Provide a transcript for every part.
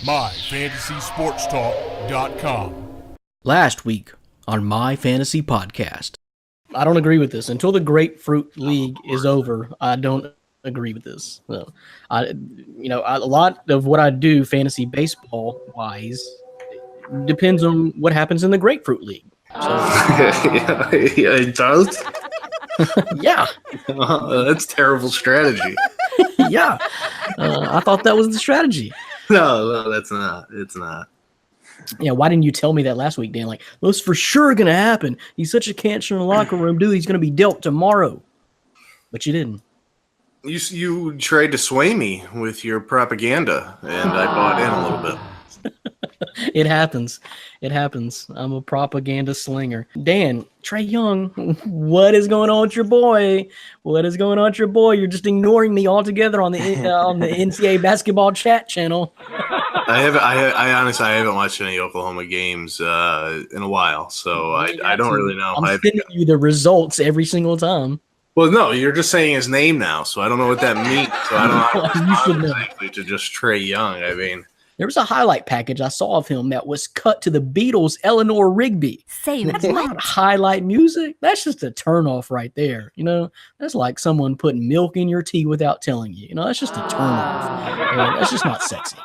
MyFantasySportsTalk.com. Last week on My Fantasy Podcast. I don't agree with this. Until the Grapefruit League is over, I don't agree with this. So, a lot of what I do fantasy baseball wise depends on what happens in the Grapefruit League. So, yeah, it does. yeah, that's terrible strategy. yeah. I thought that was the strategy. No, that's not. It's not. Yeah, why didn't you tell me that last week, Dan? Like, that's for sure going to happen. He's such a cancer in the locker room, dude. He's going to be dealt tomorrow. But you didn't. You tried to sway me with your propaganda, and I bought in a little bit. It happens. It happens. I'm a propaganda slinger. Dan, Trae Young, what is going on with your boy? What is going on with your boy? You're just ignoring me altogether on the NCAA basketball chat channel. I honestly haven't watched any Oklahoma games in a while, so I don't really know. I'm sending you the results every single time. Well, no, you're just saying his name now, so I don't know what that means. So I don't know how to respond to just Trae Young. I mean, there was a highlight package I saw of him that was cut to the Beatles' Eleanor Rigby. Say that's not highlight music. That's just a turnoff right there. You know, that's like someone putting milk in your tea without telling you. You know, that's just a turnoff. That's just not sexy.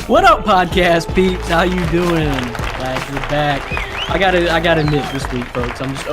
What up, podcast peeps? How you doing? Glad you're back. I gotta admit this week, folks, I'm just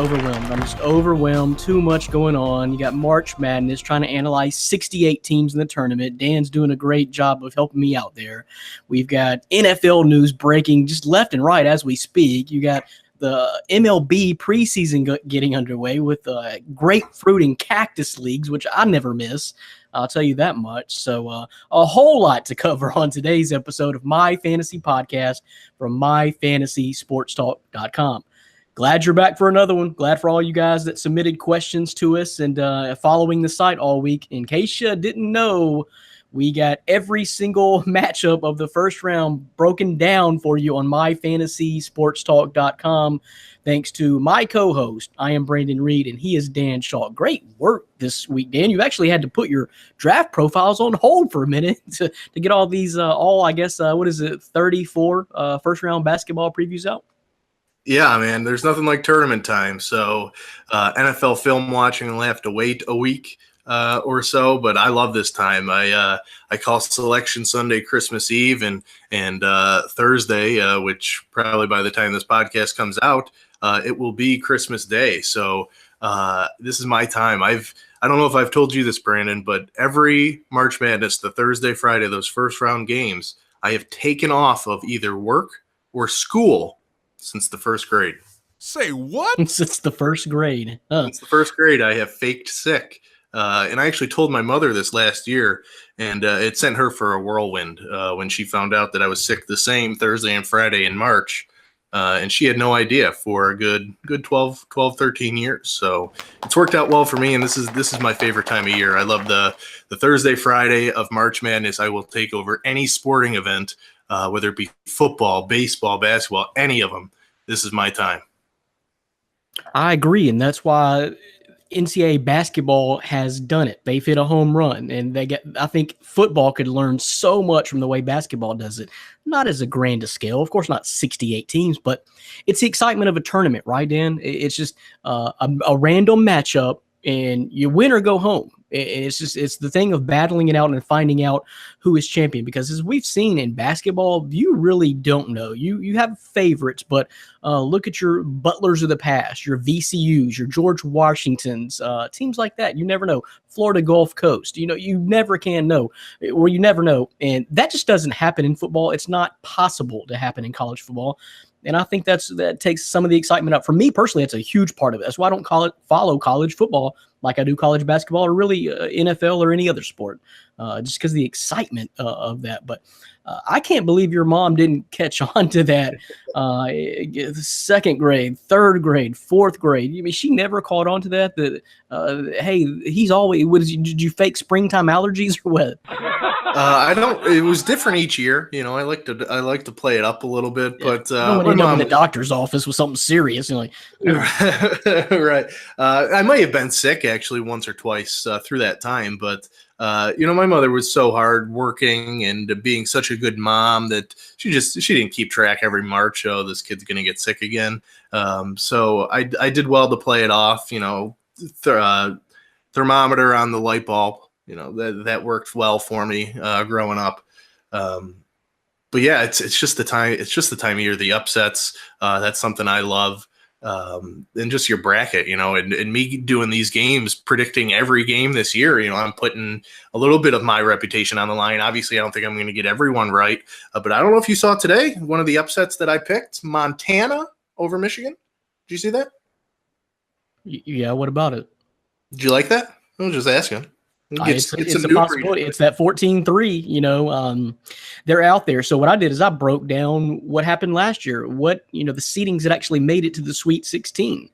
overwhelmed. Too much going on. You got March Madness, trying to analyze 68 teams in the tournament. Dan's doing a great job of helping me out there. We've got NFL news breaking just left and right as we speak. You got the MLB preseason getting underway with grapefruit and cactus leagues, which I never miss. I'll tell you that much. So a whole lot to cover on today's episode of My Fantasy Podcast from MyFantasySportsTalk.com. Glad you're back for another one. Glad for all you guys that submitted questions to us and following the site all week. In case you didn't know, we got every single matchup of the first round broken down for you on MyFantasySportsTalk.com. Thanks to my co-host, I am Brandon Reed, and he is Dan Shaw. Great work this week, Dan. You actually had to put your draft profiles on hold for a minute to get all these, 34 first-round basketball previews out? Yeah, man, there's nothing like tournament time. So NFL film watching will have to wait a week or so, but I love this time. I call Selection Sunday Christmas Eve and Thursday, which probably by the time this podcast comes out, it will be Christmas Day. So this is my time. I don't know if I've told you this, Brandon, but every March Madness, the Thursday, Friday, those first round games, I have taken off of either work or school since the first grade. Say what? Since the first grade. Since the first grade, I have faked sick. And I actually told my mother this last year, and it sent her for a whirlwind when she found out that I was sick the same Thursday and Friday in March. And she had no idea for a good 12, 13 years. So it's worked out well for me, and this is my favorite time of year. I love the Thursday, Friday of March Madness. I will take over any sporting event, whether it be football, baseball, basketball, any of them. This is my time. I agree, and that's why NCAA basketball has done it. They've hit a home run, and I think football could learn so much from the way basketball does it. Not as a grand a scale, of course, not 68 teams, but it's the excitement of a tournament, right, Dan? It's just a random matchup, and you win or go home. It's the thing of battling it out and finding out who is champion, because as we've seen in basketball, you really don't know. You have favorites, but look at your Butlers of the past, your VCUs, your George Washingtons, teams like that. You never know. Florida Gulf Coast, you never can know, or you never know. And that just doesn't happen in football. It's not possible to happen in college football. And I think that takes some of the excitement up. For me personally, it's a huge part of it. That's why I don't follow college football like I do college basketball, or really NFL or any other sport, just because of the excitement of that. But I can't believe your mom didn't catch on to that. Second grade, third grade, fourth grade. I mean, she never caught on to that. Hey, he's always. Did you fake springtime allergies or what? I don't. It was different each year. I like to play it up a little bit, but I don't end up in the doctor's office with something serious. Right. I might have been sick actually once or twice through that time, but my mother was so hard working and being such a good mom that she didn't keep track every March. Oh, this kid's gonna get sick again. So I did well to play it off. Thermometer on the light bulb. That worked well for me growing up. But yeah, it's just the time. It's just the time of year. The upsets. That's something I love. And just your bracket, and me doing these games, predicting every game this year, I'm putting a little bit of my reputation on the line. Obviously, I don't think I'm going to get everyone right, but I don't know if you saw today, one of the upsets that I picked, Montana over Michigan. Did you see that? Yeah. What about it? Did you like that? I was just asking. It's a possibility. It's that 14-3, they're out there. So what I did is I broke down what happened last year, the seedings that actually made it to the Sweet 16.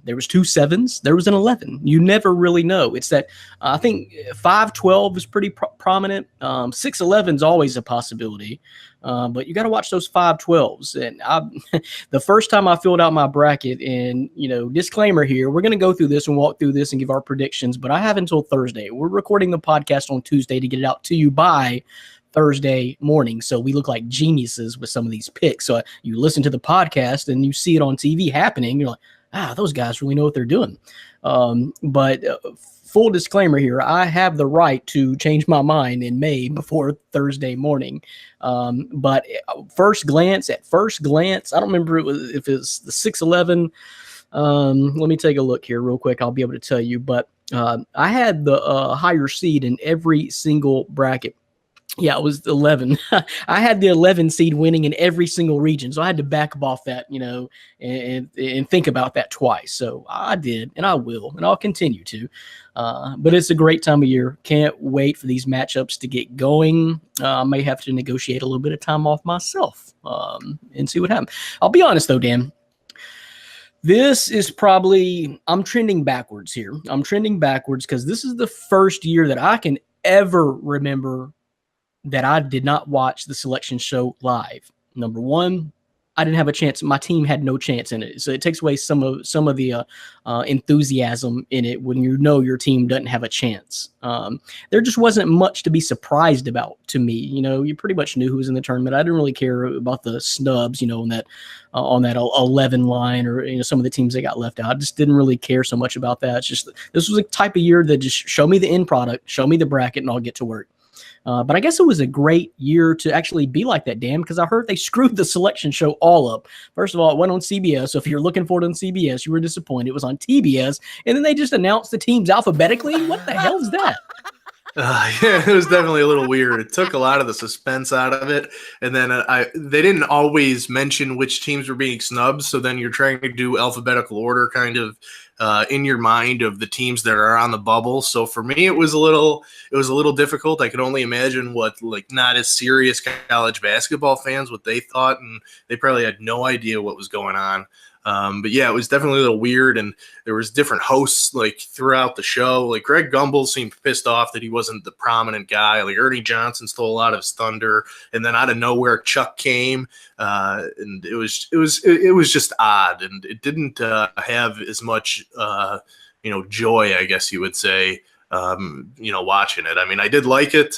There was 2 7s. There was an 11. You never really know. It's that I think 5-12 is pretty prominent. 6-11 is always a possibility. But you got to watch those 5-12s. And the first time I filled out my bracket, and, disclaimer here, we're going to go through this and walk through this and give our predictions, but I have until Thursday. We're recording the podcast on Tuesday to get it out to you by Thursday morning. So we look like geniuses with some of these picks. So you listen to the podcast and you see it on TV happening. You're like, those guys really know what they're doing. But full disclaimer here, I have the right to change my mind in May before Thursday morning. But at first glance, I don't remember if it's the 6-11. Let me take a look here real quick. I'll be able to tell you. But I had the higher seed in every single bracket. Yeah, it was 11. I had the 11 seed winning in every single region. So I had to back up off that, and think about that twice. So I did, and I will, and I'll continue to. But it's a great time of year. Can't wait for these matchups to get going. I may have to negotiate a little bit of time off myself and see what happens. I'll be honest, though, Dan. This is I'm trending backwards here. I'm trending backwards because this is the first year that I can ever remember that I did not watch the selection show live. Number one, I didn't have a chance. My team had no chance in it. So it takes away some of the enthusiasm in it when your team doesn't have a chance. There just wasn't much to be surprised about to me. You pretty much knew who was in the tournament. I didn't really care about the snubs, on that 11 line or some of the teams that got left out. I just didn't really care so much about that. It's just this was a type of year that just show me the end product, show me the bracket, and I'll get to work. But I guess it was a great year to actually be like that, Dan, because I heard they screwed the selection show all up. First of all, it went on CBS. So if you're looking for it on CBS, you were disappointed. It was on TBS. And then they just announced the teams alphabetically. What the hell is that? Yeah, it was definitely a little weird. It took a lot of the suspense out of it. And then they didn't always mention which teams were being snubbed. So then you're trying to do alphabetical order kind of in your mind of the teams that are on the bubble. So for me, it was a little difficult. I could only imagine what not as serious college basketball fans, what they thought, and they probably had no idea what was going on. But yeah, it was definitely a little weird, and there was different hosts throughout the show. Greg Gumbel seemed pissed off that he wasn't the prominent guy. Ernie Johnson stole a lot of his thunder, and then out of nowhere Chuck came, and it was just odd, and it didn't have as much joy, I guess you would say, watching it. I mean, I did like it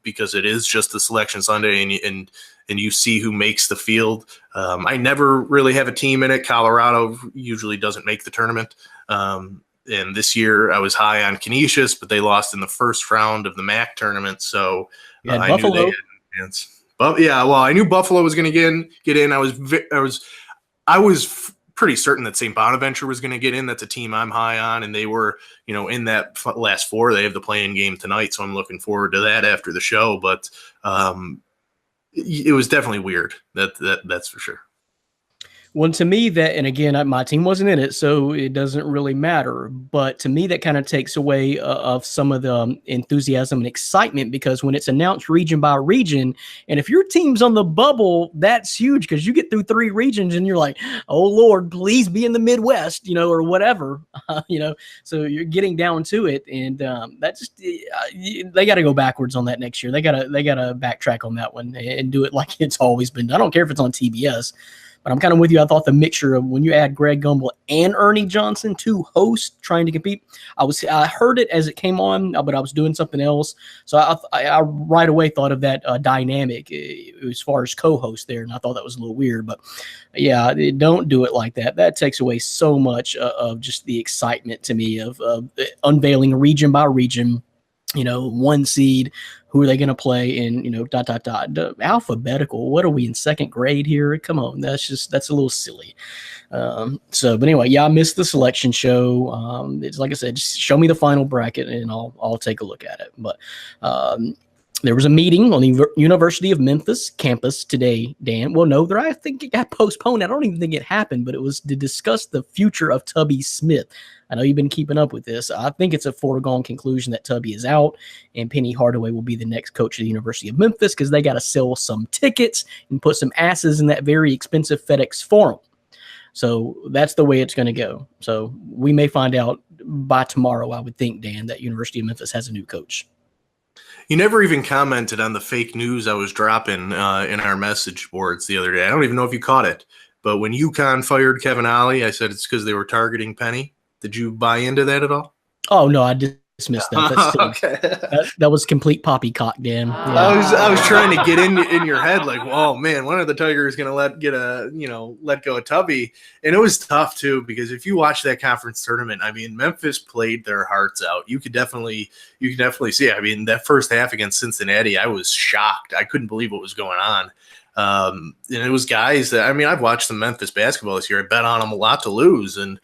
because it is just a selection Sunday, and you see who makes the field. I never really have a team in it. Colorado usually doesn't make the tournament. And this year I was high on Canisius, but they lost in the first round of the MAC tournament. So I Buffalo. knew they had a chance. But yeah, well, I knew Buffalo was going to get in. I was pretty certain that St. Bonaventure was going to get in. That's a team I'm high on, and they were, in that last four. They have the play-in game tonight, so I'm looking forward to that after the show. But it was definitely weird. That's for sure. Well, to me that, and again, my team wasn't in it, so it doesn't really matter. But to me, that kind of takes away of some of the enthusiasm and excitement, because when it's announced region by region, and if your team's on the bubble, that's huge, because you get through 3 regions and you're like, oh Lord, please be in the Midwest, or whatever, So you're getting down to it, and that just they got to go backwards on that next year. They gotta backtrack on that one and do it like it's always been done. I don't care if it's on TBS. But I'm kind of with you. I thought the mixture of when you add Greg Gumbel and Ernie Johnson, 2 hosts trying to compete, I heard it as it came on, but I was doing something else. So I right away thought of that dynamic as far as co-host there, and I thought that was a little weird. But yeah, don't do it like that. That takes away so much of just the excitement to me of unveiling region by region. 1 seed, who are they going to play in, alphabetical. What are we in 2nd grade here? Come on. That's a little silly. But anyway, yeah, I missed the selection show. It's like I said, just show me the final bracket and I'll take a look at it. But, there was a meeting on the University of Memphis campus today, Dan. Well, no, I think it got postponed. I don't even think it happened, but it was to discuss the future of Tubby Smith. I know you've been keeping up with this. I think it's a foregone conclusion that Tubby is out and Penny Hardaway will be the next coach of the University of Memphis, because they got to sell some tickets and put some asses in that very expensive FedEx Forum. So that's the way it's going to go. So we may find out by tomorrow, I would think, Dan, that University of Memphis has a new coach. You never even commented on the fake news I was dropping in our message boards the other day. I don't even know if you caught it, but when UConn fired Kevin Ollie, I said it's because they were targeting Penny. Did you buy into that at all? Oh, no, I dismissed that. That's Okay. that was complete poppycock, Dan. Yeah. I was trying to get in your head like, oh man, when are the Tigers going to let go of Tubby? And it was tough too, because if you watch that conference tournament, I mean, Memphis played their hearts out. You could definitely see it. I mean, that first half against Cincinnati, I was shocked. I couldn't believe what was going on. And it was guys that, I mean, I've watched some Memphis basketball this year. I bet on them a lot to lose, and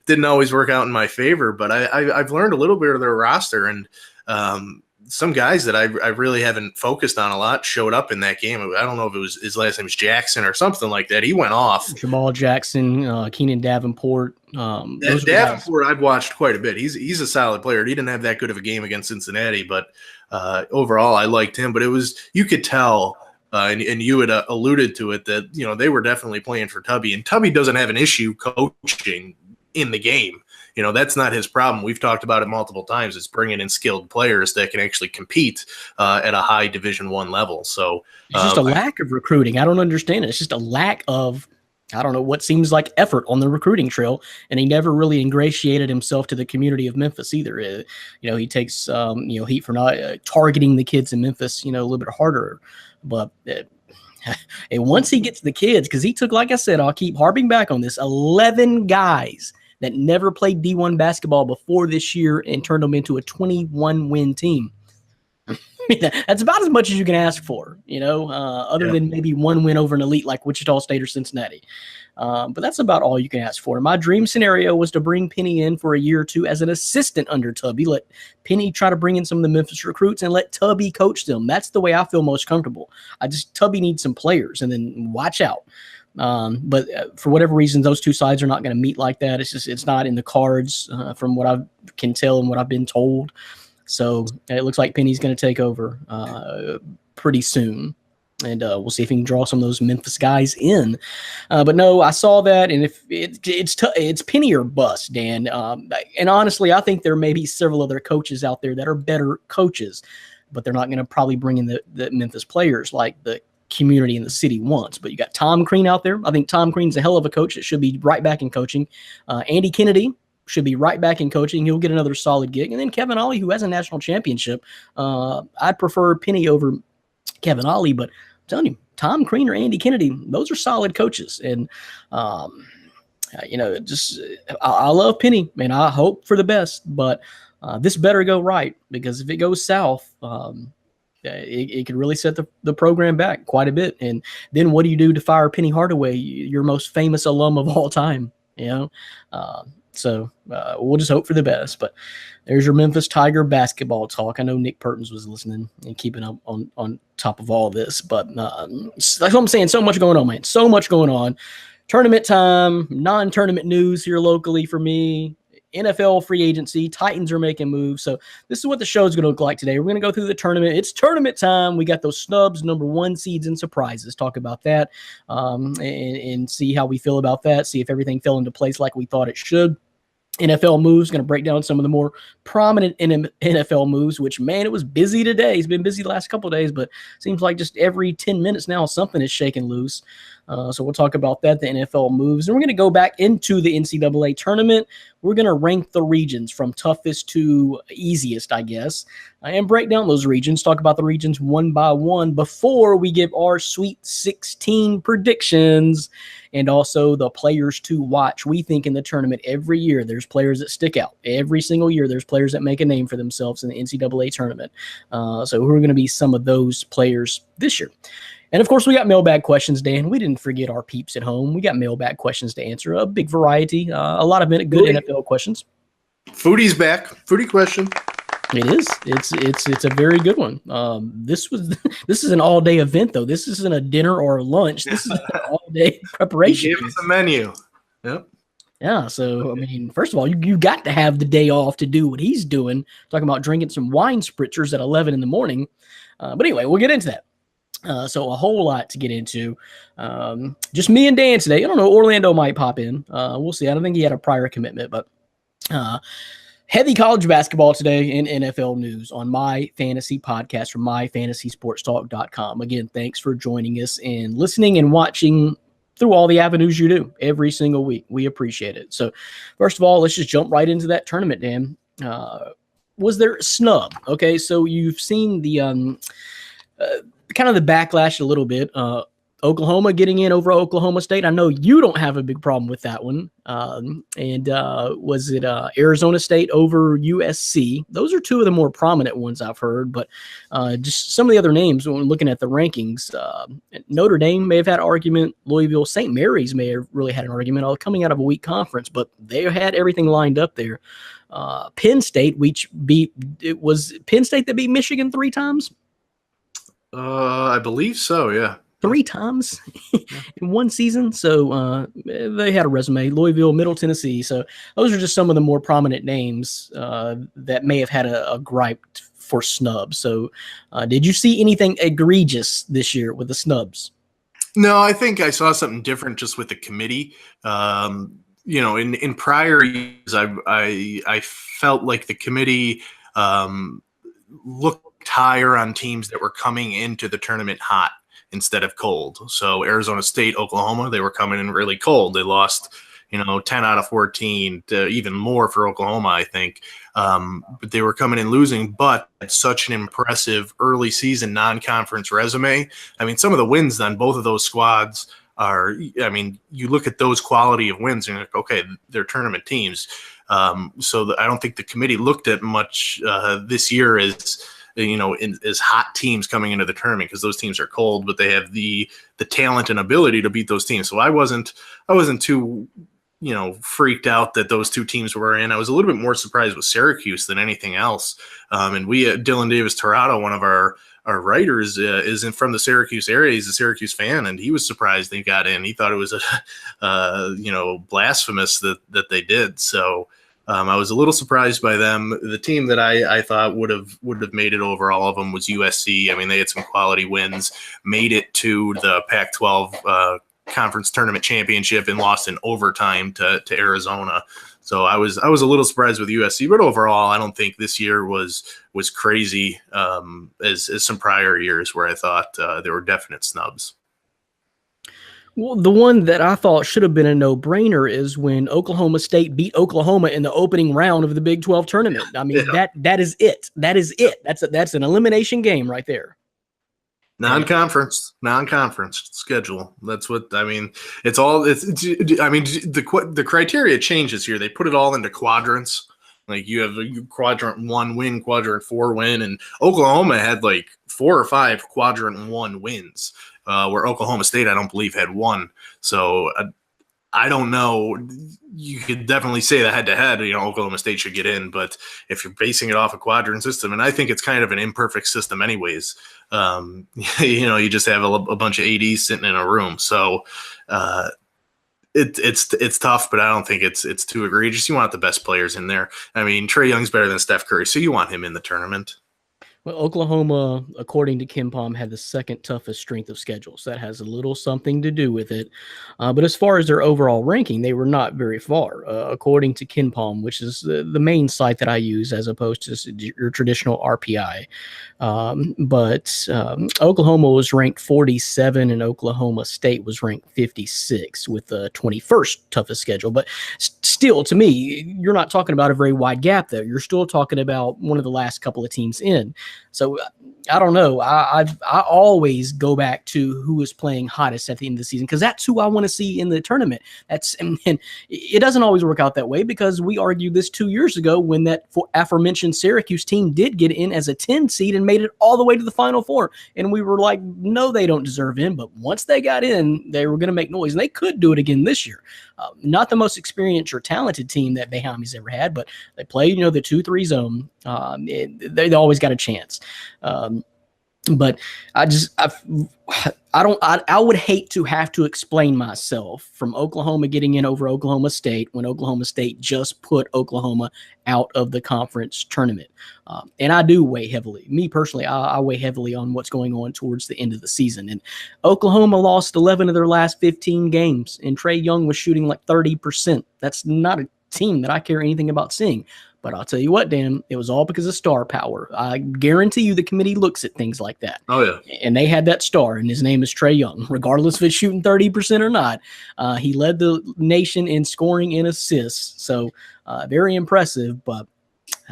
didn't always work out in my favor, but I've learned a little bit of their roster, and some guys that I really haven't focused on a lot showed up in that game. I don't know if it was his last name was Jackson or something like that. He went off. Jamal Jackson, Keenan Davenport. Davenport I've watched quite a bit. He's a solid player. He didn't have that good of a game against Cincinnati, but overall I liked him. But you could tell. And you had alluded to it that, they were definitely playing for Tubby, and Tubby doesn't have an issue coaching in the game. That's not his problem. We've talked about it multiple times. It's bringing in skilled players that can actually compete at a high Division I level. So it's just a lack of recruiting. I don't understand it. It's just a lack of, I don't know, what seems like effort on the recruiting trail. And he never really ingratiated himself to the community of Memphis either. He takes, heat for not targeting the kids in Memphis, a little bit harder. But and once he gets the kids, because he took, like I said, I'll keep harping back on this, 11 guys that never played D1 basketball before this year and turned them into a 21-win team. That's about as much as you can ask for, other than maybe 1 win over an elite like Wichita State or Cincinnati. But that's about all you can ask for. My dream scenario was to bring Penny in for a year or 2 as an assistant under Tubby. Let Penny try to bring in some of the Memphis recruits and let Tubby coach them. That's the way I feel most comfortable. Tubby needs some players, and then watch out. But for whatever reason, those 2 sides are not going to meet like that. It's not in the cards from what I can tell and what I've been told. So it looks like Penny's going to take over pretty soon. And we'll see if he can draw some of those Memphis guys in. But no, I saw that, and if it's Penny or bust, Dan. And honestly, I think there may be several other coaches out there that are better coaches, but they're not going to probably bring in the Memphis players like the community in the city wants. But you got Tom Crean out there. I think Tom Crean's a hell of a coach that should be right back in coaching. Andy Kennedy should be right back in coaching. He'll get another solid gig. And then Kevin Ollie, who has a national championship. I'd prefer Penny over Kevin Ollie, but I'm telling you, Tom Crean or Andy Kennedy, those are solid coaches. And I love Penny, man. I hope for the best, but this better go right, because if it goes south, it could really set the program back quite a bit. And then what do you do to fire Penny Hardaway, your most famous alum of all time? So we'll just hope for the best. But there's your Memphis Tiger basketball talk. I know Nick Pertins was listening and keeping up on top of all this. But that's what I'm saying. So much going on, man. So much going on. Tournament time, non-tournament news here locally for me. NFL free agency, Titans are making moves. So this is what the show is going to look like today. We're going to go through the tournament. It's tournament time. We got those snubs, number 1 seeds, and surprises. Talk about that and see how we feel about that. See if everything fell into place like we thought it should. NFL moves, going to break down some of the more prominent NFL moves, which, man, it was busy today. It's been busy the last couple of days, but seems like just every 10 minutes now something is shaking loose. So we'll talk about that, the NFL moves. And we're going to go back into the NCAA tournament. We're going to rank the regions from toughest to easiest, I guess, and break down those regions, talk about the regions one by one before we give our Sweet 16 predictions and also the players to watch. We think in the tournament every year there's players that stick out. Every single year there's players that make a name for themselves in the NCAA tournament. So who are going to be some of those players this year? And, of course, we got mailbag questions, Dan. We didn't forget our peeps at home. We got mailbag questions to answer, a big variety, a lot of good NFL questions. Foodie's back. Foodie question. It is. It's a very good one. This is an all-day event, though. This isn't a dinner or a lunch. This is an all-day preparation. He gave us a menu. Yep. Yeah, so, I mean, first of all, you got to have the day off to do what he's doing, talking about drinking some wine spritzers at 11 in the morning. But anyway, we'll get into that. So a whole lot to get into. Just me and Dan today. I don't know. Orlando might pop in. We'll see. I don't think he had a prior commitment, but heavy college basketball today in NFL news on My Fantasy Podcast from myfantasysportstalk.com. Again, thanks for joining us and listening and watching through all the avenues you do every single week. We appreciate it. So first of all, let's just jump right into that tournament, Dan. Was there a snub? Okay, so you've seen the kind of the backlash a little bit. Oklahoma getting in over Oklahoma State. I know you don't have a big problem with that one. Was it Arizona State over USC? Those are two of the more prominent ones I've heard, but just some of the other names when looking at the rankings, Notre Dame may have had an argument. Louisville, St. Mary's may have really had an argument coming out of a weak conference, but they had everything lined up there. Penn State, it was Penn State that beat Michigan 3 times? I believe so, yeah. 3 times in one season. So they had a resume. Louisville, Middle Tennessee. So those are just some of the more prominent names that may have had a gripe for snubs. So did you see anything egregious this year with the snubs? No, I think I saw something different just with the committee. In prior years, I felt like the committee looked higher on teams that were coming into the tournament hot instead of cold. So Arizona State, Oklahoma, they were coming in really cold. They lost, 10 out of 14, even more for Oklahoma, I think. But they were coming in losing, but it's such an impressive early season non-conference resume. I mean, some of the wins on both of those squads you look at those quality of wins and you're like, okay, they're tournament teams. I don't think the committee looked at much this year as hot teams coming into the tournament, because those teams are cold, but they have the talent and ability to beat those teams. So I wasn't too, freaked out that those two teams were in. I was a little bit more surprised with Syracuse than anything else. And Dylan Davis Torado, one of our writers, is from the Syracuse area. He's a Syracuse fan, and he was surprised they got in. He thought it was blasphemous that they did. So I was a little surprised by them. The team that I thought would have made it over all of them was USC. I mean, they had some quality wins, made it to the Pac-12 conference tournament championship, and lost in overtime to Arizona. So I was a little surprised with USC, but overall, I don't think this year was crazy as some prior years where I thought there were definite snubs. Well, the one that I thought should have been a no-brainer is when Oklahoma State beat Oklahoma in the opening round of the Big 12 tournament. I mean, that is it. That is it. That's an elimination game right there. Non-conference schedule. That's what I mean. The criteria changes here. They put it all into quadrants. Like you have a quadrant 1 win, quadrant 4 win, and Oklahoma had like 4 or 5 quadrant 1 wins, where Oklahoma State, I don't believe, had 1. So I don't know. You could definitely say that head-to-head, Oklahoma State should get in. But if you're basing it off a quadrant system, and I think it's kind of an imperfect system anyways, you just have a bunch of ADs sitting in a room. So it's tough, but I don't think it's too egregious. You want the best players in there. I mean, Trae Young's better than Steph Curry, so you want him in the tournament. Well, Oklahoma, according to KenPom, had the second toughest strength of schedule, so that has a little something to do with it. But as far as their overall ranking, they were not very far, according to KenPom, which is the main site that I use as opposed to your traditional RPI. But Oklahoma was ranked 47, and Oklahoma State was ranked 56 with the 21st toughest schedule. But still, to me, you're not talking about a very wide gap, though. You're still talking about one of the last couple of teams in. So I don't know. I always go back to who is playing hottest at the end of the season, because that's who I want to see in the tournament. And it doesn't always work out that way, because we argued this 2 years ago when that aforementioned Syracuse team did get in as a 10 seed and made it all the way to the Final Four. And we were like, no, they don't deserve in. But once they got in, they were going to make noise, and they could do it again this year. Not the most experienced or talented team that Bahami's ever had, but they play, the 2-3 zone. They always got a chance. But I would hate to have to explain myself from Oklahoma getting in over Oklahoma State when Oklahoma State just put Oklahoma out of the conference tournament. And I do weigh heavily. Me personally, I weigh heavily on what's going on towards the end of the season. And Oklahoma lost 11 of their last 15 games, and Trae Young was shooting like 30%. That's not a team that I care anything about seeing. But I'll tell you what, Dan, it was all because of star power. I guarantee you the committee looks at things like that. Oh, yeah. And they had that star, and his name is Trae Young. Regardless if it's shooting 30% or not, he led the nation in scoring and assists. So very impressive. But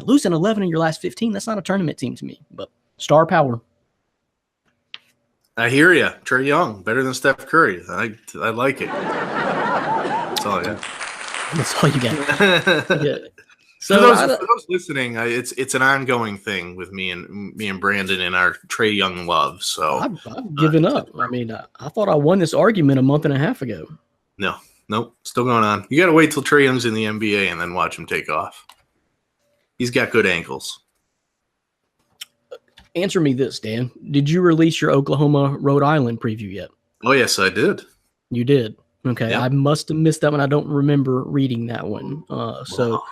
losing 11 in your last 15, that's not a tournament team to me. But star power. I hear you. Trae Young, better than Steph Curry. I like it. That's all I got. That's all you got. Yeah. So for those listening, it's an ongoing thing with me and Brandon and our Trae Young love. So I've given up. I mean, I thought I won this argument a month and a half ago. Nope, still going on. You got to wait till Trae Young's in the NBA and then watch him take off. He's got good ankles. Answer me this, Dan. Did you release your Oklahoma Rhode Island preview yet? Oh, yes, I did. You did? Okay. Yeah. I must have missed that one. I don't remember reading that one. So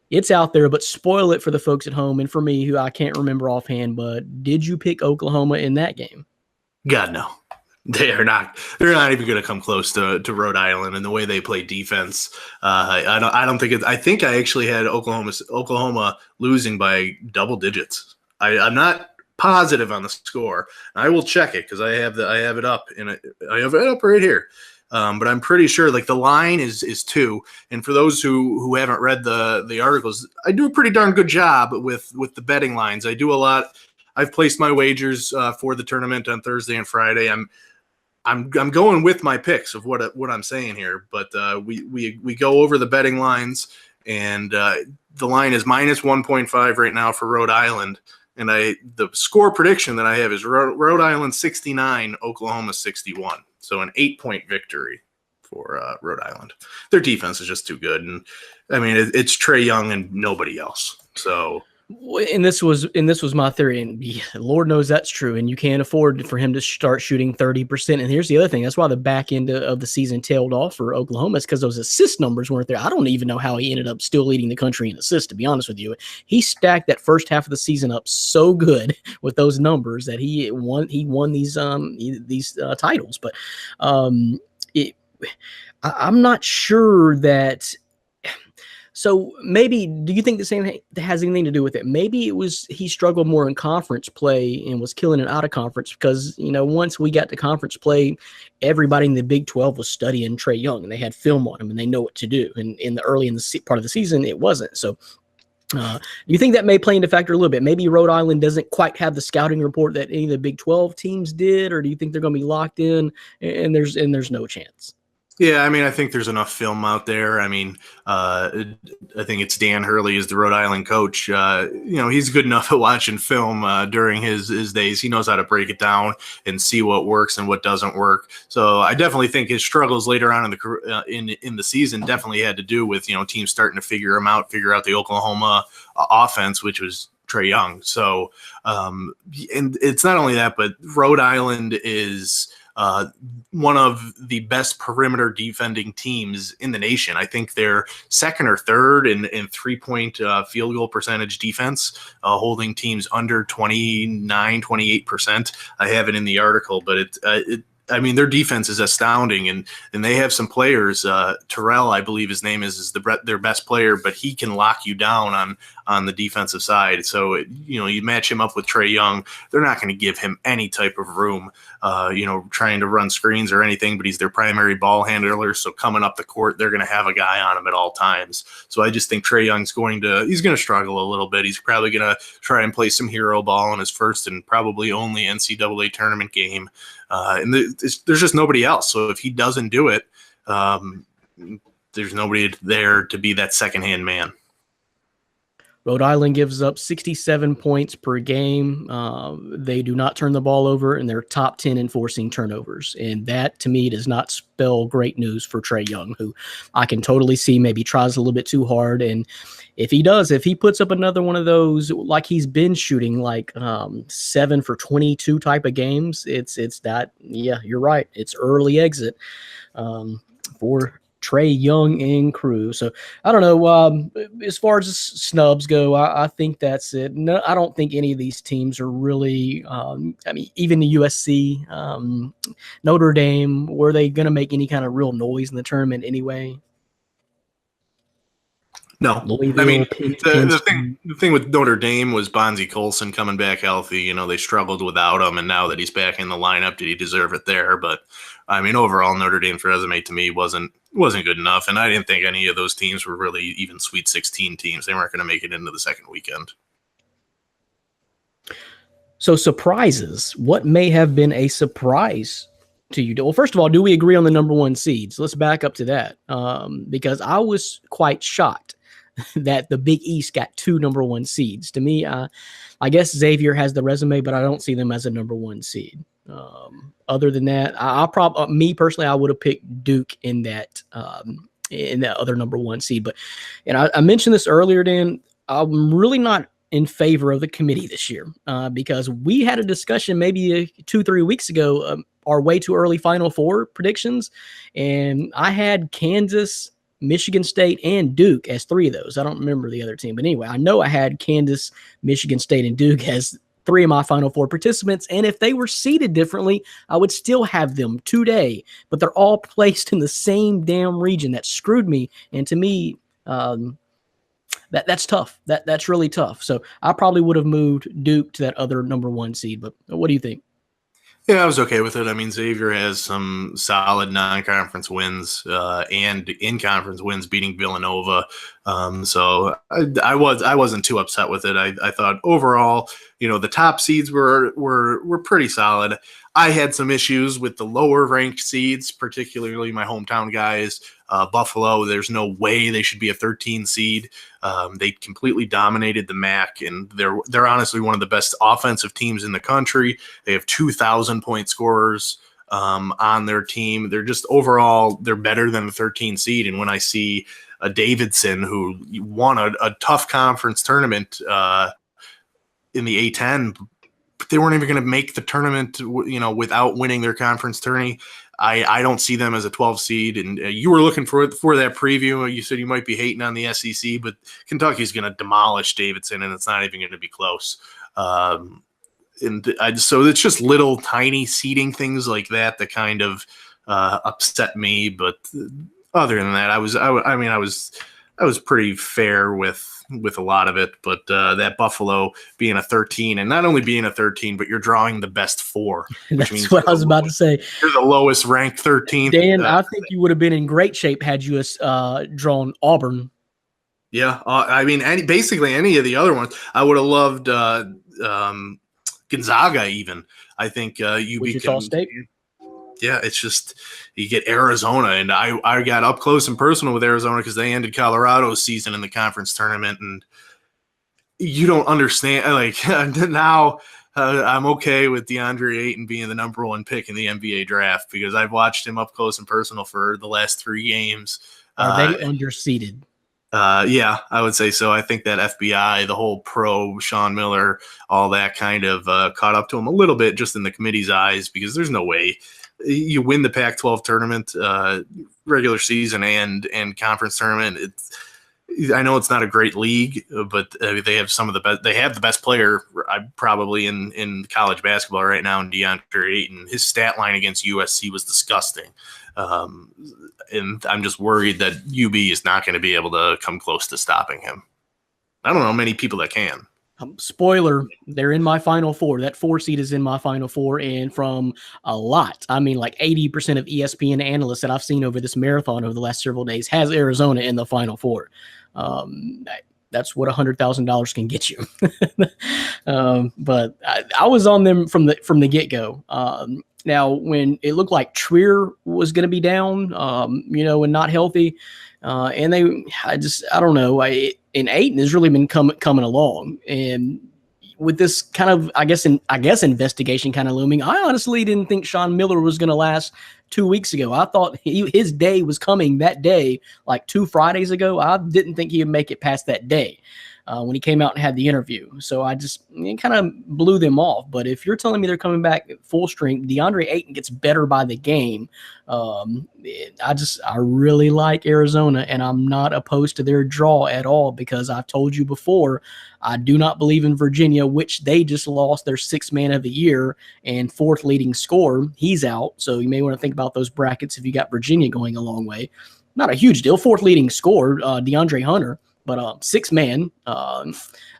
it's out there, but spoil it for the folks at home and for me, who I can't remember offhand. But did you pick Oklahoma in that game? God, no. They're not even going to come close to Rhode Island and the way they play defense. I don't think I think I actually had Oklahoma losing by double digits. I'm not positive on the score. I will check it because I have it up I have it up right here. But I'm pretty sure like the line is 2. And for those who haven't read the articles, I do a pretty darn good job with the betting lines. I do a lot. I've placed my wagers for the tournament on Thursday and Friday. I'm going with my picks of what I'm saying here, but we go over the betting lines, and the line is minus 1.5 right now for Rhode Island. And the score prediction that I have is Rhode Island 69, Oklahoma 61. So an 8-point victory for Rhode Island. Their defense is just too good. And I mean, it's Trae Young and nobody else. So, and this was my theory, and Lord knows that's true. And you can't afford for him to start shooting 30%. And here's the other thing: that's why the back end of the season tailed off for Oklahoma, is because those assist numbers weren't there. I don't even know how he ended up still leading the country in assists. To be honest with you, he stacked that first half of the season up so good with those numbers that he won these titles. But I'm not sure that. So maybe, do you think the same has anything to do with it? Maybe it was he struggled more in conference play and was killing it out of conference because, once we got to conference play, everybody in the Big 12 was studying Trae Young and they had film on him and they know what to do. And in the part of the season, it wasn't. So Do you think that may play into factor a little bit? Maybe Rhode Island doesn't quite have the scouting report that any of the Big 12 teams did, or do you think they're going to be locked in and there's no chance? Yeah, I mean, I think there's enough film out there. I mean, I think it's Dan Hurley is the Rhode Island coach. He's good enough at watching film during his days. He knows how to break it down and see what works and what doesn't work. So I definitely think his struggles later on in the season definitely had to do with teams starting to figure out the Oklahoma offense, which was Trae Young. So and it's not only that, but Rhode Island is one of the best perimeter defending teams in the nation. I think they're second or third in 3-point field goal percentage defense, holding teams under 28%. I have it in the article, but their defense is astounding, and they have some players. Terrell, I believe his name is their best player, but he can lock you down on the defensive side. So you match him up with Trae Young, they're not going to give him any type of room, trying to run screens or anything. But he's their primary ball handler, so coming up the court, they're going to have a guy on him at all times. So I just think Trae Young's going to struggle a little bit. He's probably going to try and play some hero ball in his first and probably only NCAA tournament game. And there's just nobody else. So if he doesn't do it, there's nobody there to be that second-hand man. Rhode Island gives up 67 points per game. They do not turn the ball over, and they're top 10 in forcing turnovers. And that, to me, does not spell great news for Trae Young, who I can totally see maybe tries a little bit too hard. And if he puts up another one of those, like he's been shooting, like 7 for 22 type of games, it's that, yeah, you're right. It's early exit for Trae Young and crew. So I don't know. As far as snubs go, I think that's it. No, I don't think any of these teams are really. Even the USC, Notre Dame, were they going to make any kind of real noise in the tournament anyway? No, I mean the thing with Notre Dame was Bonzie Colson coming back healthy. They struggled without him, and now that he's back in the lineup, did he deserve it there? But I mean, overall, Notre Dame's resume to me wasn't good enough, and I didn't think any of those teams were really even Sweet 16 teams. They weren't going to make it into the second weekend. So surprises. What may have been a surprise to you? Well, first of all, do we agree on the number one seeds? Let's back up to that, because I was quite shocked that the Big East got 2 number one seeds. To me, I guess Xavier has the resume, but I don't see them as a number one seed. Other than that, me personally, I would have picked Duke in that other number one seed. But, and I mentioned this earlier, Dan, I'm really not in favor of the committee this year because we had a discussion maybe 2-3 weeks ago, our way too early Final Four predictions, and I had Kansas, Michigan State, and Duke as 3 of those. I don't remember the other team, but anyway, I know I had Kansas, Michigan State, and Duke as 3 of my Final Four participants, and if they were seated differently, I would still have them today, but they're all placed in the same damn region. That screwed me, and to me, that's tough. That's really tough. So I probably would have moved Duke to that other number one seed, but what do you think? Yeah, I was okay with it. I mean, Xavier has some solid non-conference wins and in-conference wins, beating Villanova. So I wasn't too upset with it. I thought overall, the top seeds were pretty solid. I had some issues with the lower ranked seeds, particularly my hometown guys. Buffalo, there's no way they should be a 13 seed. They completely dominated the MAC, and they're honestly one of the best offensive teams in the country. They have 2,000-point scorers on their team. They're just overall, they're better than the 13 seed. And when I see a Davidson who won a tough conference tournament in the A10, they weren't even going to make the tournament, without winning their conference tourney. I don't see them as a 12 seed. And you were looking for that preview. You said you might be hating on the SEC, but Kentucky's going to demolish Davidson, and it's not even going to be close. So it's just little tiny seeding things like that kind of upset me. But other than that, I was pretty fair with a lot of it, but that Buffalo being a 13, and not only being a 13, but you're drawing the best 4. That's means what I was about to say. You're the lowest ranked 13th. Dan, I think you would have been in great shape had you drawn Auburn Yeah, I mean, basically any of the other ones. I would have loved Gonzaga even. I think UB Wichita can. State. Yeah, it's just you get Arizona, and I got up close and personal with Arizona because they ended Colorado's season in the conference tournament, and you don't understand. Like now, I'm okay with DeAndre Ayton being the number one pick in the NBA draft because I've watched him up close and personal for the last 3 games. Are they underseeded? Yeah, I would say so. I think that FBI, the whole pro Sean Miller, all that kind of caught up to him a little bit just in the committee's eyes because there's no way you win the Pac-12 tournament, regular season and conference tournament. I know it's not a great league, but they have some of the best. They have the best player probably in college basketball right now in DeAndre Ayton. His stat line against USC was disgusting. And I'm just worried that UB is not going to be able to come close to stopping him. I don't know many people that can. Spoiler, they're in my Final Four. That 4 seed is in my Final Four, and from a lot, I mean like 80% of ESPN analysts that I've seen over this marathon over the last several days has Arizona in the Final Four. That's what $100,000 can get you. But I was on them from the get-go. Now, when it looked like Trier was going to be down, and not healthy, and I don't know. And Ayton has really been coming along, and with this kind of, I guess, investigation kind of looming, I honestly didn't think Sean Miller was going to last 2 weeks ago. I thought his day was coming that day, like 2 Fridays ago. I didn't think he would make it past that day. When he came out and had the interview. So it kind of blew them off. But if you're telling me they're coming back at full strength, DeAndre Ayton gets better by the game. I really like Arizona, and I'm not opposed to their draw at all because I've told you before, I do not believe in Virginia, which they just lost their 6th man of the year and 4th leading scorer. He's out. So you may want to think about those brackets if you got Virginia going a long way. Not a huge deal. 4th leading scorer, DeAndre Hunter. But 6th man,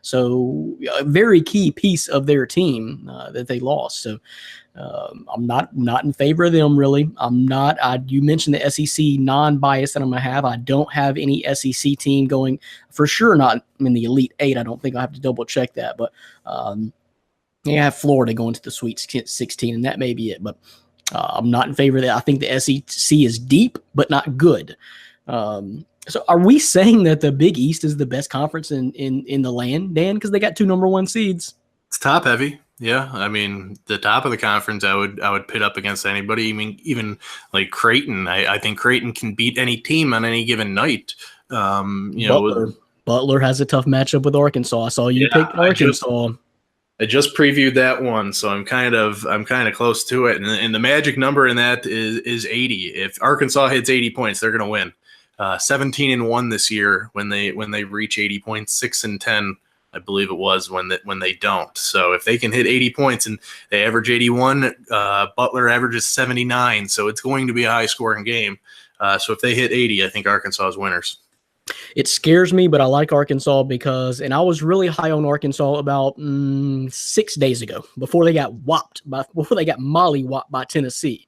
so a very key piece of their team that they lost. So I'm not in favor of them, really. I'm not. You mentioned the SEC non-bias that I'm going to have. I don't have any SEC team going, for sure not in the Elite 8. I don't think I'll have to double-check that. But I have Florida going to the Sweet 16, and that may be it. But I'm not in favor of that. I think the SEC is deep, but not good. So are we saying that the Big East is the best conference in the land, Dan? Because they got 2 number 1 seeds. It's top heavy. Yeah. I mean, the top of the conference, I would pit up against anybody. I mean, even like Creighton. I think Creighton can beat any team on any given night. Butler has a tough matchup with Arkansas. I saw you pick Arkansas. I just previewed that one, so I'm kind of close to it. And the magic number in that is 80. If Arkansas hits 80 points, they're going to win. 17-1 this year when they reach 80 points, 6-10, I believe it was when they don't. So if they can hit 80 points and they average 81, Butler averages 79. So it's going to be a high scoring game. So if they hit 80, I think Arkansas is winners. It scares me, but I like Arkansas and I was really high on Arkansas about 6 days ago before they got molly-whopped by Tennessee.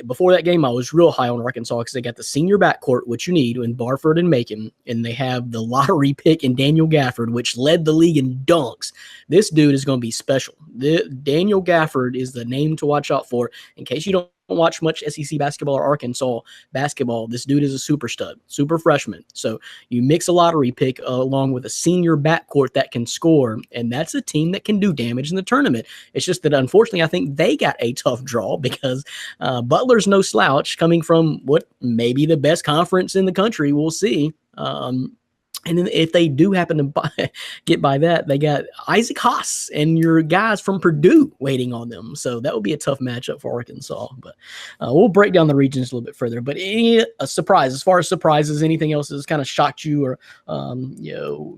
Before that game, I was real high on Arkansas because they got the senior backcourt, which you need in Barford and Macon, and they have the lottery pick in Daniel Gafford, which led the league in dunks. This dude is going to be special. Daniel Gafford is the name to watch out for. In case you don't watch much SEC basketball or Arkansas basketball, this dude is a super stud, super freshman. So you mix a lottery pick along with a senior backcourt that can score, and that's a team that can do damage in the tournament. It's just that, unfortunately, I think they got a tough draw because Butler's no slouch coming from what may be the best conference in the country. We'll see. And then if they do happen to get by that, they got Isaac Haas and your guys from Purdue waiting on them. So that would be a tough matchup for Arkansas. But we'll break down the regions a little bit further. But a surprise, as far as surprises, anything else that's kind of shocked you or,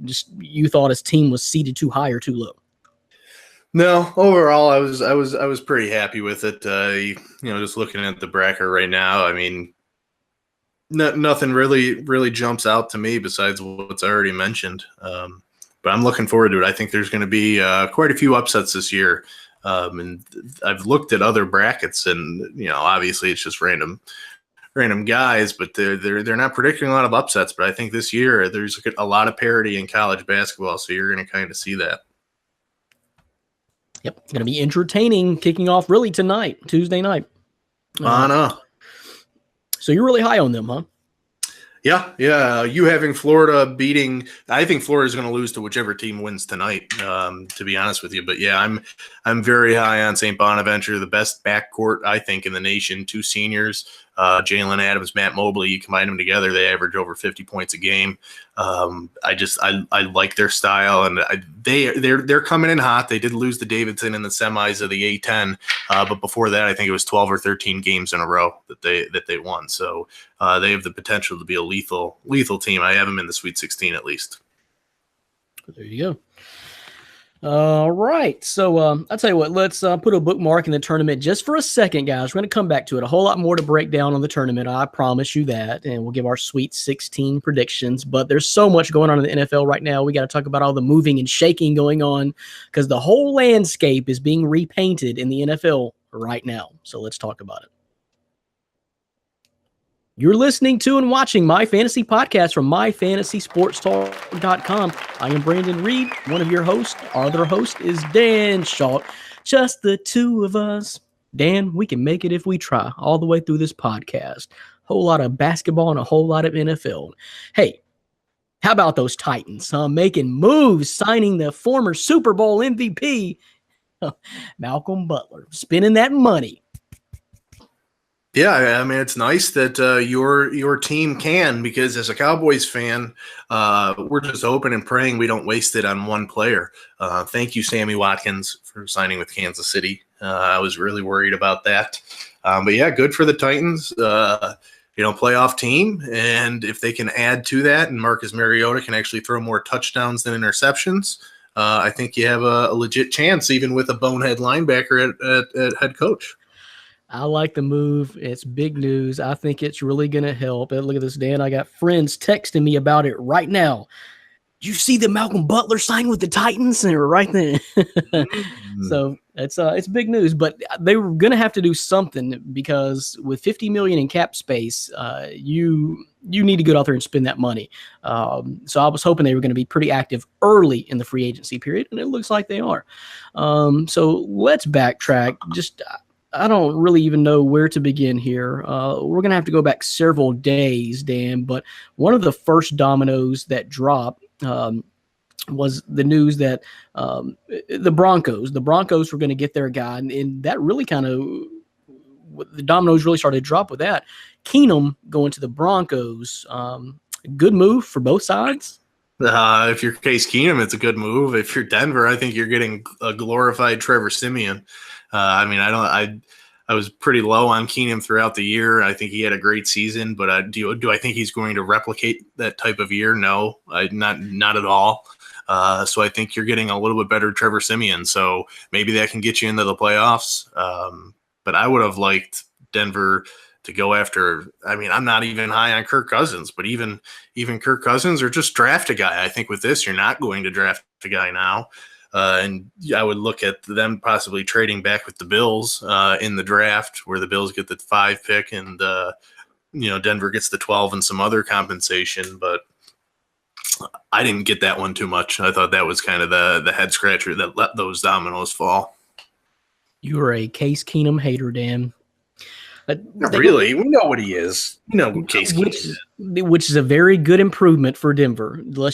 just you thought his team was seated too high or too low? No, overall, I was pretty happy with it. Just looking at the bracket right now, I mean, nothing really jumps out to me besides what's already mentioned. But I'm looking forward to it. I think there's going to be quite a few upsets this year. And I've looked at other brackets, and obviously it's just random random guys, but they're not predicting a lot of upsets. But I think this year there's a lot of parity in college basketball, so you're going to kind of see that. Yep, it's going to be entertaining kicking off really tonight, Tuesday night. So you're really high on them, huh? Yeah. You having Florida beating, I think Florida is going to lose to whichever team wins tonight, to be honest with you. But yeah, I'm very high on St. Bonaventure, the best backcourt, I think, in the nation. Two seniors, Jalen Adams, Matt Mobley, you combine them together, they average over 50 points a game. I like their style, and they're coming in hot. They did lose to Davidson in the semis of the A10, but before that, I think it was 12 or 13 games in a row that they won. So they have the potential to be a lethal team. I have them in the Sweet 16 at least. There you go. All right. So I'll tell you what, let's put a bookmark in the tournament just for a second, guys. We're going to come back to it. A whole lot more to break down on the tournament. I promise you that. And we'll give our Sweet 16 predictions. But there's so much going on in the NFL right now. We got to talk about all the moving and shaking going on because the whole landscape is being repainted in the NFL right now. So let's talk about it. You're listening to and watching My Fantasy Podcast from MyFantasySportsTalk.com. I am Brandon Reed, one of your hosts. Our other host is Dan Shaw. Just the two of us. Dan, we can make it if we try all the way through this podcast. Whole lot of basketball and a whole lot of NFL. Hey, how about those Titans, making moves, signing the former Super Bowl MVP, Malcolm Butler, spending that money. Yeah, I mean, it's nice that your team can, because as a Cowboys fan, we're just hoping and praying we don't waste it on one player. Thank you, Sammy Watkins, for signing with Kansas City. I was really worried about that. But yeah, good for the Titans. Playoff team. And if they can add to that and Marcus Mariota can actually throw more touchdowns than interceptions, I think you have a legit chance, even with a bonehead linebacker at head coach. I like the move. It's big news. I think it's really going to help. And look at this, Dan. I got friends texting me about it right now. Did you see the Malcolm Butler sign with the Titans? And we're right there. So it's big news. But they were going to have to do something because with $50 million in cap space, you need to go out there and spend that money. So I was hoping they were going to be pretty active early in the free agency period, and it looks like they are. So let's backtrack. I don't really even know where to begin here. We're going to have to go back several days, Dan, but one of the first dominoes that dropped was the news that the Broncos were going to get their guy, and that really kind of the dominoes really started to drop with that. Keenum going to the Broncos, good move for both sides. If you're Case Keenum, it's a good move. If you're Denver, I think you're getting a glorified Trevor Siemian. I was pretty low on Keenum throughout the year. I think he had a great season, but do I think he's going to replicate that type of year? No, not at all. So I think you're getting a little bit better Trevor Siemian. So maybe that can get you into the playoffs. But I would have liked Denver to go after. I mean, I'm not even high on Kirk Cousins, but even Kirk Cousins, or just draft a guy. I think with this, you're not going to draft a guy now. And I would look at them possibly trading back with the Bills in the draft, where the Bills get the 5 pick and Denver gets the 12 and some other compensation. But I didn't get that one too much. I thought that was kind of the head scratcher that let those dominoes fall. You are a Case Keenum hater, Dan. Not really. We know what he is. You know what Case Keenum is. Which is a very good improvement for Denver. They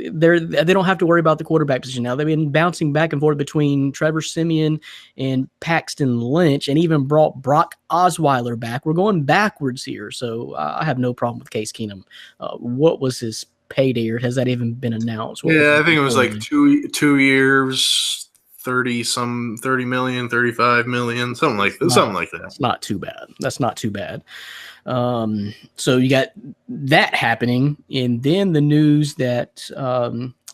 don't have to worry about the quarterback position now. They've been bouncing back and forth between Trevor Siemian and Paxton Lynch, and even brought Brock Osweiler back. We're going backwards here, so I have no problem with Case Keenum. What was his payday, or has that even been announced? I think it was like 2 years, 30 million, 35 million, something like that. That's not too bad. So you got that happening, and then the news that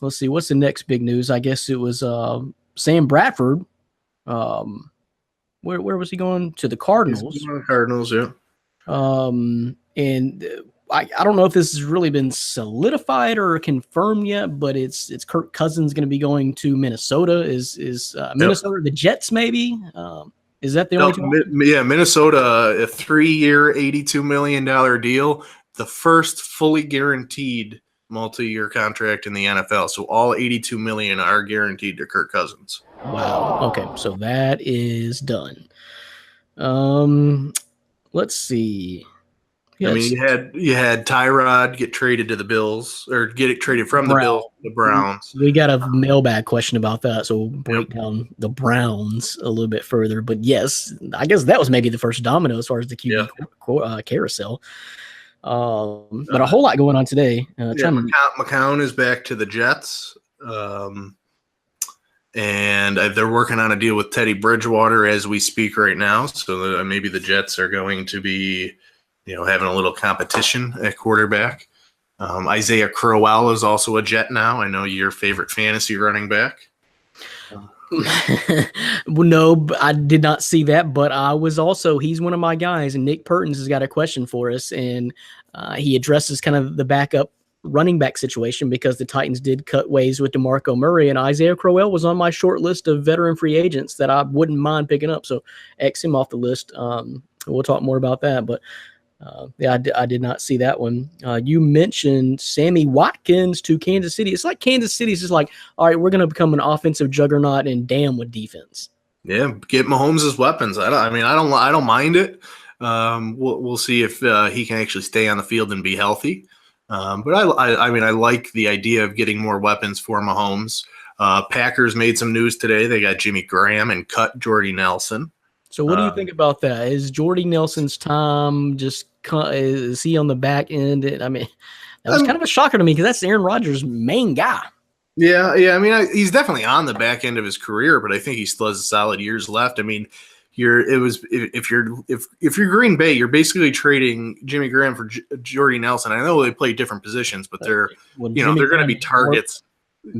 let's see, what's the next big news? I guess it was Sam Bradford. Where was he going? To the Cardinals. Cardinals, yeah. And I don't know if this has really been solidified or confirmed yet, but it's Kirk Cousins going to be going to Minnesota. Is Minnesota the Jets maybe? Is that the No, only two? Minnesota, a 3-year, $82 million deal, the first fully guaranteed multi-year contract in the NFL. So all $82 million are guaranteed to Kirk Cousins. Wow. Okay, so that is done. Let's see. I mean, you had Tyrod get traded to the Bills, or get it traded from the Bills to the Browns. We got a mailbag question about that, so we'll break down the Browns a little bit further. But yes, I guess that was maybe the first domino as far as the QB carousel. But a whole lot going on today. McCown is back to the Jets, and they're working on a deal with Teddy Bridgewater as we speak right now. So maybe the Jets are going to be, having a little competition at quarterback. Isaiah Crowell is also a Jet now. I know your favorite fantasy running back. Well, no, I did not see that, but he's one of my guys, and Nick Pertins has got a question for us, and he addresses kind of the backup running back situation because the Titans did cut ways with DeMarco Murray, and Isaiah Crowell was on my short list of veteran free agents that I wouldn't mind picking up, so X him off the list. We'll talk more about that, but I did not see that one. You mentioned Sammy Watkins to Kansas City. It's like Kansas City's just like, all right, we're going to become an offensive juggernaut and damn with defense. Yeah, get Mahomes' weapons. I don't mind it. We'll see if he can actually stay on the field and be healthy. But I like the idea of getting more weapons for Mahomes. Packers made some news today. They got Jimmy Graham and cut Jordy Nelson. So what do you think about that? Is Jordy Nelson's time is he on the back end? I mean, that was kind of a shocker to me because that's Aaron Rodgers' main guy. Yeah. I mean, he's definitely on the back end of his career, but I think he still has solid years left. I mean, if you're Green Bay, you're basically trading Jimmy Graham for Jordy Nelson. I know they play different positions, but they're going to be targets.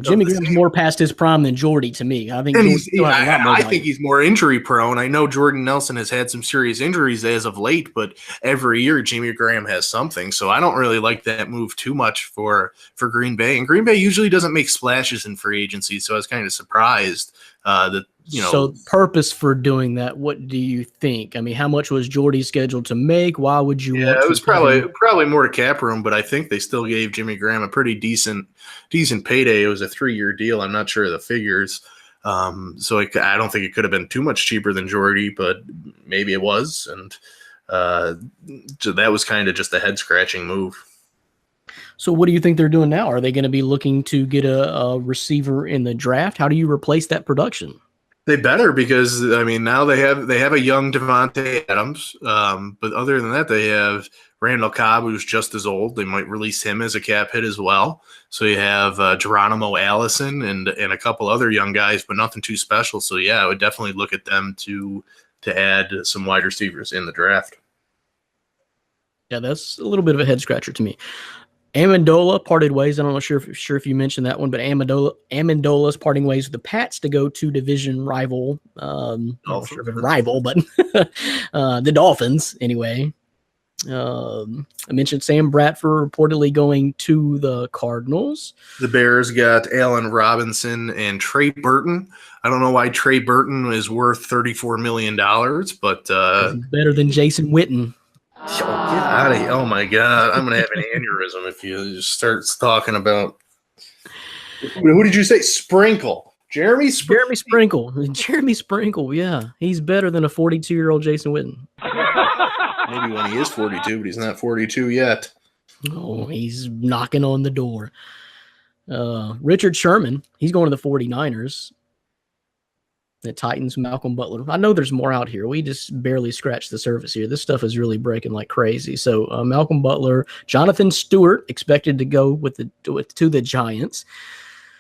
Jimmy Graham's more past his prime than Jordy to me. I think he's more injury prone. I know Jordan Nelson has had some serious injuries as of late, but every year Jimmy Graham has something. So I don't really like that move too much for Green Bay. And Green Bay usually doesn't make splashes in free agency, so I was kind of surprised that. So purpose for doing that, what do you think? I mean, how much was Jordy scheduled to make? Why would you? Yeah, it was probably more to cap room, but I think they still gave Jimmy Graham a pretty decent payday. It was a 3-year deal. I'm not sure of the figures. So I don't think it could have been too much cheaper than Jordy, but maybe it was. And so that was kind of just a head scratching move. So what do you think they're doing now? Are they going to be looking to get a receiver in the draft? How do you replace that production? They better, because I mean now they have a young Devontae Adams, but other than that they have Randall Cobb, who's just as old. They might release him as a cap hit as well. So you have Geronimo Allison and a couple other young guys, but nothing too special. So yeah, I would definitely look at them to add some wide receivers in the draft. Yeah, that's a little bit of a head scratcher to me. Amendola parted ways. I'm not sure if you mentioned that one, but Amendola's parting ways with the Pats to go to division rival. I'm not sure if it's a rival, but the Dolphins anyway. I mentioned Sam Bradford reportedly going to the Cardinals. The Bears got Allen Robinson and Trey Burton. I don't know why Trey Burton is worth $34 million, but he's better than Jason Witten. Oh, get out of here. Oh, my God. I'm going to have an aneurysm if you just start talking about – who did you say? Sprinkle. Jeremy Sprinkle. Jeremy Sprinkle, yeah. He's better than a 42-year-old Jason Witten. Maybe when he is 42, but he's not 42 yet. Oh, he's knocking on the door. Richard Sherman, he's going to the 49ers. The Titans, Malcolm Butler. I know there's more out here. We just barely scratched the surface here. This stuff is really breaking like crazy. So Malcolm Butler, Jonathan Stewart expected to go to the Giants.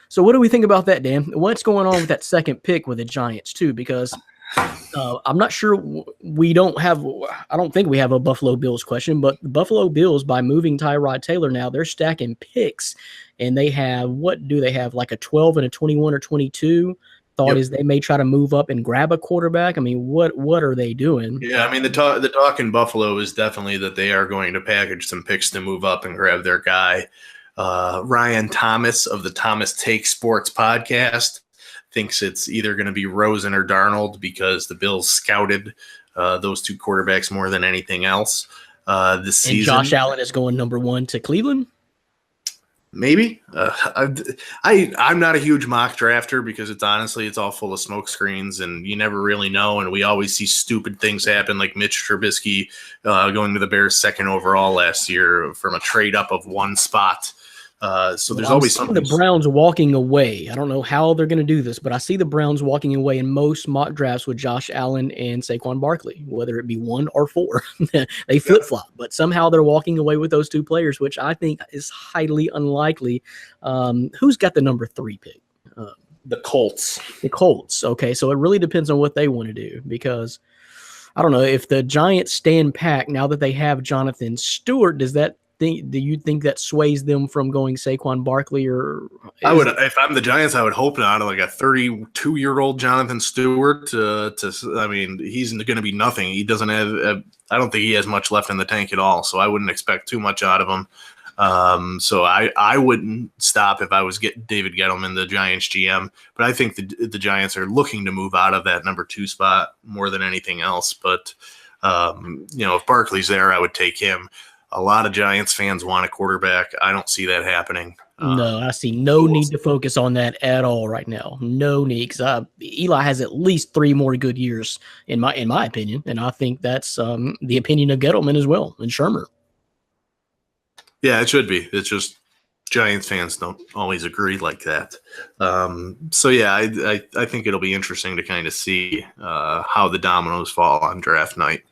So what do we think about that, Dan? What's going on with that second pick with the Giants too? Because I'm not sure I don't think we have a Buffalo Bills question, but the Buffalo Bills, by moving Tyrod Taylor now, they're stacking picks, and they have, what do they have, like a 12 and a 21 or 22? Thought is they may try to move up and grab a quarterback. I mean, what are they doing? Yeah, I mean, the talk in Buffalo is definitely that they are going to package some picks to move up and grab their guy. Ryan Thomas of the Thomas Take Sports podcast thinks it's either going to be Rosen or Darnold because the Bills scouted those two quarterbacks more than anything else this season. And Josh Allen is going number 1 to Cleveland? Maybe. I'm not a huge mock drafter because it's all full of smoke screens and you never really know. And we always see stupid things happen, like Mitch Trubisky going to the Bears 2nd overall last year from a trade up of 1 spot. So there's always something. The Browns walking away. I don't know how they're going to do this, but I see the Browns walking away in most mock drafts with Josh Allen and Saquon Barkley, whether it be 1 or 4. They flip-flop, but somehow they're walking away with those 2 players, which I think is highly unlikely. Who's got the number 3 pick? The Colts. The Colts. Okay, so it really depends on what they want to do because I don't know if the Giants stand pat now that they have Jonathan Stewart. Do you think that sways them from going Saquon Barkley? Or I would, if I'm the Giants, I would hope not. Like a 32-year-old Jonathan Stewart. I mean, he's going to be nothing. He doesn't have. I don't think he has much left in the tank at all. So I wouldn't expect too much out of him. So I wouldn't stop if I was David Gettleman, the Giants GM. But I think the Giants are looking to move out of that number 2 spot more than anything else. But if Barkley's there, I would take him. A lot of Giants fans want a quarterback. I don't see that happening. No, I see no need to focus on that at all right now. No need, because Eli has at least 3 more good years in my opinion, and I think that's the opinion of Gettleman as well and Shermer. Yeah, it should be. It's just Giants fans don't always agree like that. So yeah, I think it'll be interesting to kind of see how the dominoes fall on draft night.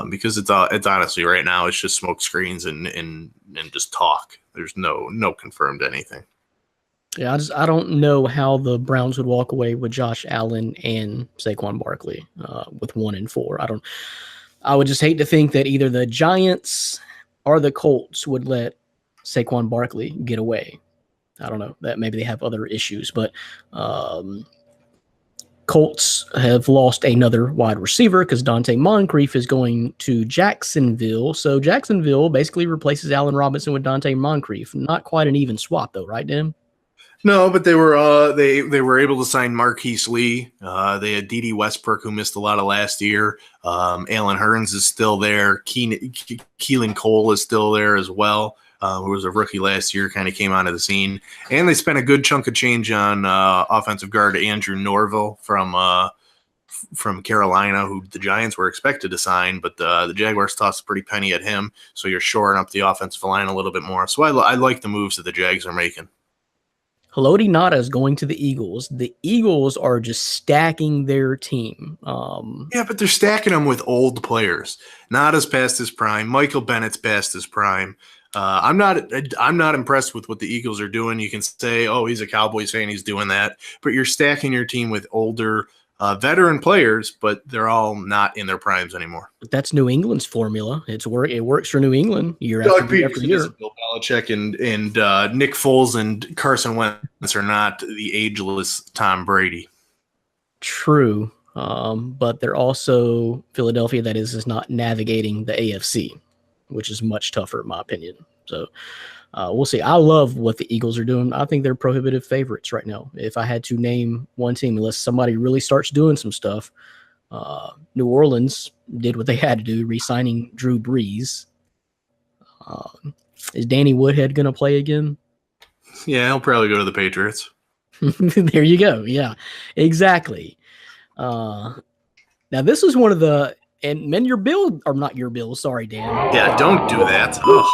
Because it's honestly right now it's just smoke screens and just talk. There's no confirmed anything. Yeah, I don't know how the Browns would walk away with Josh Allen and Saquon Barkley with 1 and 4. I would just hate to think that either the Giants or the Colts would let Saquon Barkley get away. I don't know, that maybe they have other issues, but Colts have lost another wide receiver because Dante Moncrief is going to Jacksonville. So Jacksonville basically replaces Allen Robinson with Dante Moncrief. Not quite an even swap, though, right, Dan? No, but they were they were able to sign Marquise Lee. They had Dede Westbrook, who missed a lot of last year. Alan Hearns is still there. Keelan Cole is still there as well. Who was a rookie last year, kind of came onto the scene. And they spent a good chunk of change on offensive guard Andrew Norville from Carolina, who the Giants were expected to sign, but the Jaguars tossed a pretty penny at him, so you're shoring up the offensive line a little bit more. So I like the moves that the Jags are making. Haloti Ngata is going to the Eagles. The Eagles are just stacking their team. Yeah, but they're stacking them with old players. Ngata's past his prime. Michael Bennett's past his prime. I'm not impressed with what the Eagles are doing. You can say, oh, he's a Cowboys fan, he's doing that, but you're stacking your team with older veteran players, but they're all not in their primes anymore. But that's New England's formula. It works for New England year after year. Bill Belichick and Nick Foles and Carson Wentz are not the ageless Tom Brady. True, but they're also Philadelphia. That is not navigating the AFC, which is much tougher in my opinion. So we'll see. I love what the Eagles are doing. I think they're prohibitive favorites right now. If I had to name one team, unless somebody really starts doing some stuff, New Orleans did what they had to do, re-signing Drew Brees. Is Danny Woodhead going to play again? Yeah, he'll probably go to the Patriots. There you go. Yeah, exactly. Now, this is one of the – and men, your bill – or not your bill, sorry, Dan. Yeah, don't do that. Ugh,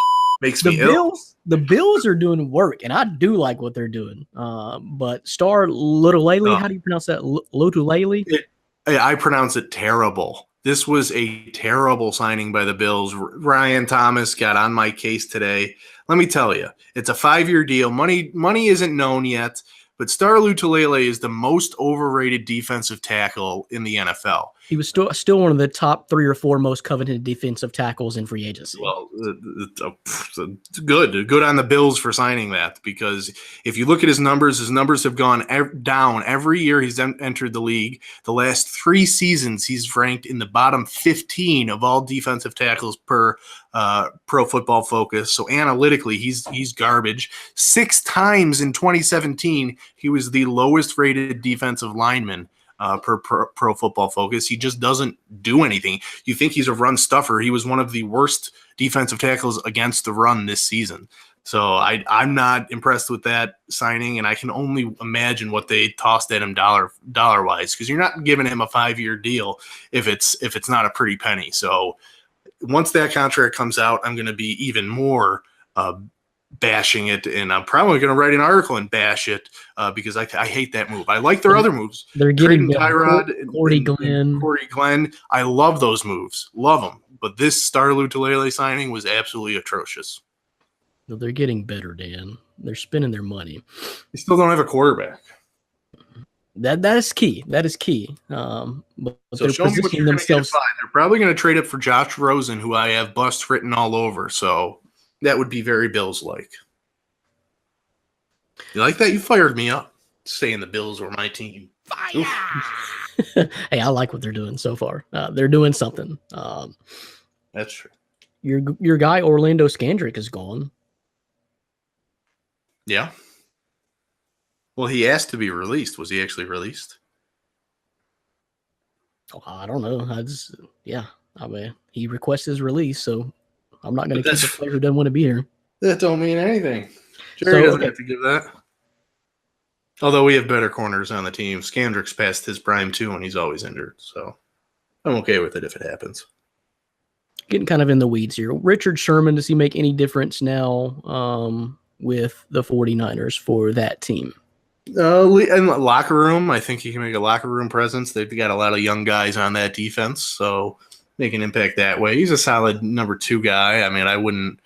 makes me ill. The Bills are doing work, and I do like what they're doing. But Star Lotulelei, how do you pronounce that? Lotulelei? I pronounce it terrible. This was a terrible signing by the Bills. Ryan Thomas got on my case today. Let me tell you, it's a 5-year deal. Money isn't known yet, but Star Lotulelei is the most overrated defensive tackle in the NFL. He was still one of the top 3 or 4 most coveted defensive tackles in free agency. Well, it's good on the Bills for signing that, because if you look at his numbers have gone down every year he's entered the league. The last 3 seasons, he's ranked in the bottom 15 of all defensive tackles per Pro Football Focus. So analytically, he's garbage. 6 times in 2017, he was the lowest rated defensive lineman per Pro Football Focus. He just doesn't do anything. You think he's a run stuffer. He was one of the worst defensive tackles against the run this season. So I'm not impressed with that signing, and I can only imagine what they tossed at him dollar-wise, because you're not giving him a 5-year deal if it's not a pretty penny. So once that contract comes out, I'm going to be even more bashing it, and I'm probably going to write an article and bash it because I hate that move. I like their other moves. They're getting Tyrod, Cordy Glenn. Corey Glenn. I love those moves. Love them. But this Star Lotulelei signing was absolutely atrocious. No, they're getting better, Dan. They're spending their money. They still don't have a quarterback. That is key. That is key. But So they're show me what positioning you're going to get themselves. at 5. They're probably going to trade up for Josh Rosen, who I have bust written all over. So that would be very Bills-like. You like that? You fired me up saying the Bills were my team. Hey, I like what they're doing so far. They're doing something. That's true. Your guy Orlando Scandrick is gone. Yeah. Well, he asked to be released. Was he actually released? Oh, I don't know. I mean, he requested his release, so I'm not going to keep a player who doesn't want to be here. That don't mean anything. Jerry doesn't have to give that. Although we have better corners on the team. Scandrick's past his prime too, and he's always injured. So I'm okay with it if it happens. Getting kind of in the weeds here. Richard Sherman, does he make any difference now with the 49ers for that team? In the locker room, I think he can make a locker room presence. They've got a lot of young guys on that defense, so make an impact that way. He's a solid number 2 guy. I mean, I wouldn't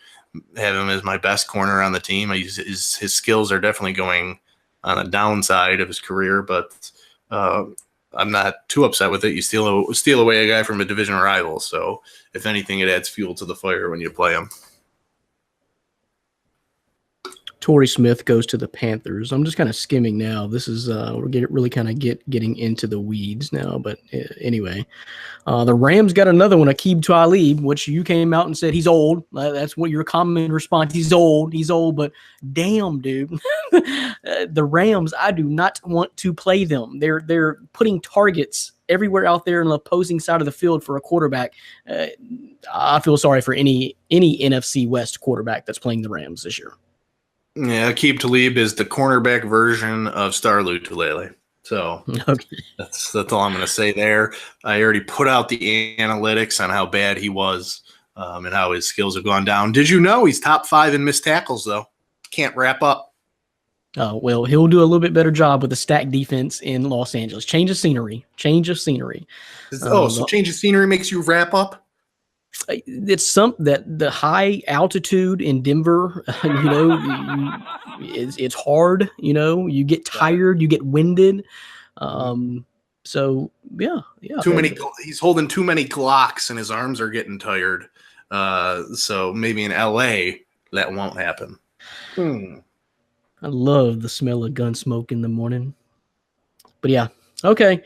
have him as my best corner on the team. His skills are definitely going on a downside of his career, but I'm not too upset with it. You steal away a guy from a division rival, so if anything, it adds fuel to the fire when you play him. Torrey Smith goes to the Panthers. I'm just kind of skimming now. This is we're really kind of getting into the weeds now. But anyway, the Rams got another one, Aqib Talib, which you came out and said he's old. That's what your common response. He's old. But damn, dude, the Rams. I do not want to play them. They're putting targets everywhere out there on the opposing side of the field for a quarterback. I feel sorry for any NFC West quarterback that's playing the Rams this year. Yeah, Aqib Talib is the cornerback version of Star Lotulelei. So okay. That's all I'm going to say there. I already put out the analytics on how bad he was and how his skills have gone down. Did you know he's top 5 in missed tackles, though? Can't wrap up. Oh, well, he'll do a little bit better job with the stacked defense in Los Angeles. Change of scenery. So change of scenery makes you wrap up? It's something that the high altitude in Denver, it's hard, you get tired, you get winded. So yeah. He's holding too many Glocks and his arms are getting tired. So maybe in LA that won't happen. I love the smell of gun smoke in the morning. But yeah. Okay.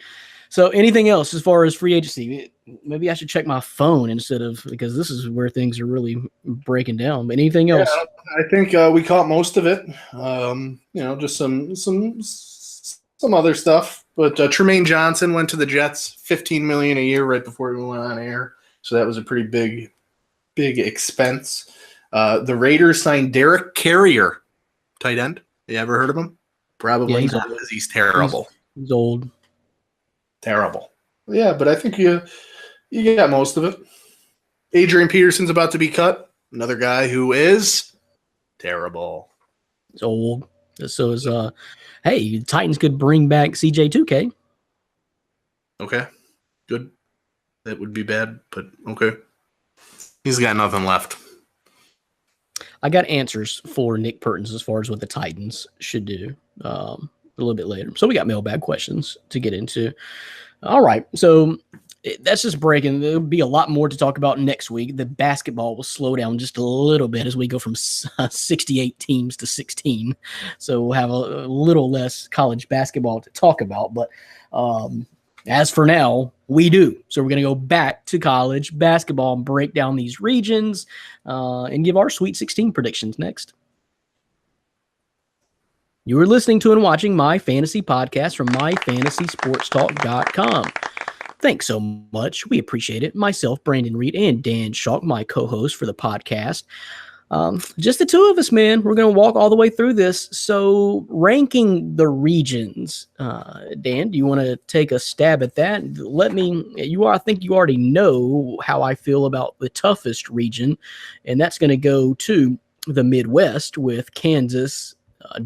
So anything else as far as free agency? Maybe I should check my phone because this is where things are breaking down. But anything else? Yeah, I think we caught most of it. Just some other stuff. But Tremaine Johnson went to the Jets, $15 million a year right before we went on air. So that was a pretty big expense. The Raiders signed Derek Carrier, tight end. You ever heard of him? Probably not, because he's terrible. He's old. Terrible. Yeah, but I think you got most of it. Adrian Peterson's about to be cut. Another guy who is terrible. He's old. So is hey, Titans could bring back CJ2K. Okay. Good. That would be bad, but okay. He's got nothing left. I got answers for Nick Pertins as far as what the Titans should do a little bit later. So we got mailbag questions to get into. All right. So that's just breaking. There'll be a lot more to talk about next week. The basketball will slow down just a little bit as we go from 68 teams to 16. So we'll have a little less college basketball to talk about. But as for now, we do. So we're going to go back to college basketball and break down these regions and give our Sweet 16 predictions next. You are listening to and watching My Fantasy Podcast from MyFantasySportsTalk.com. Thanks so much. We appreciate it. Myself, Brandon Reed, and Dan Schalk, my co-host for the podcast. Just the two of us, man. We're going to walk all the way through this. So ranking the regions, Dan, do you want to take a stab at that? I think you already know how I feel about the toughest region, and that's going to go to the Midwest with Kansas,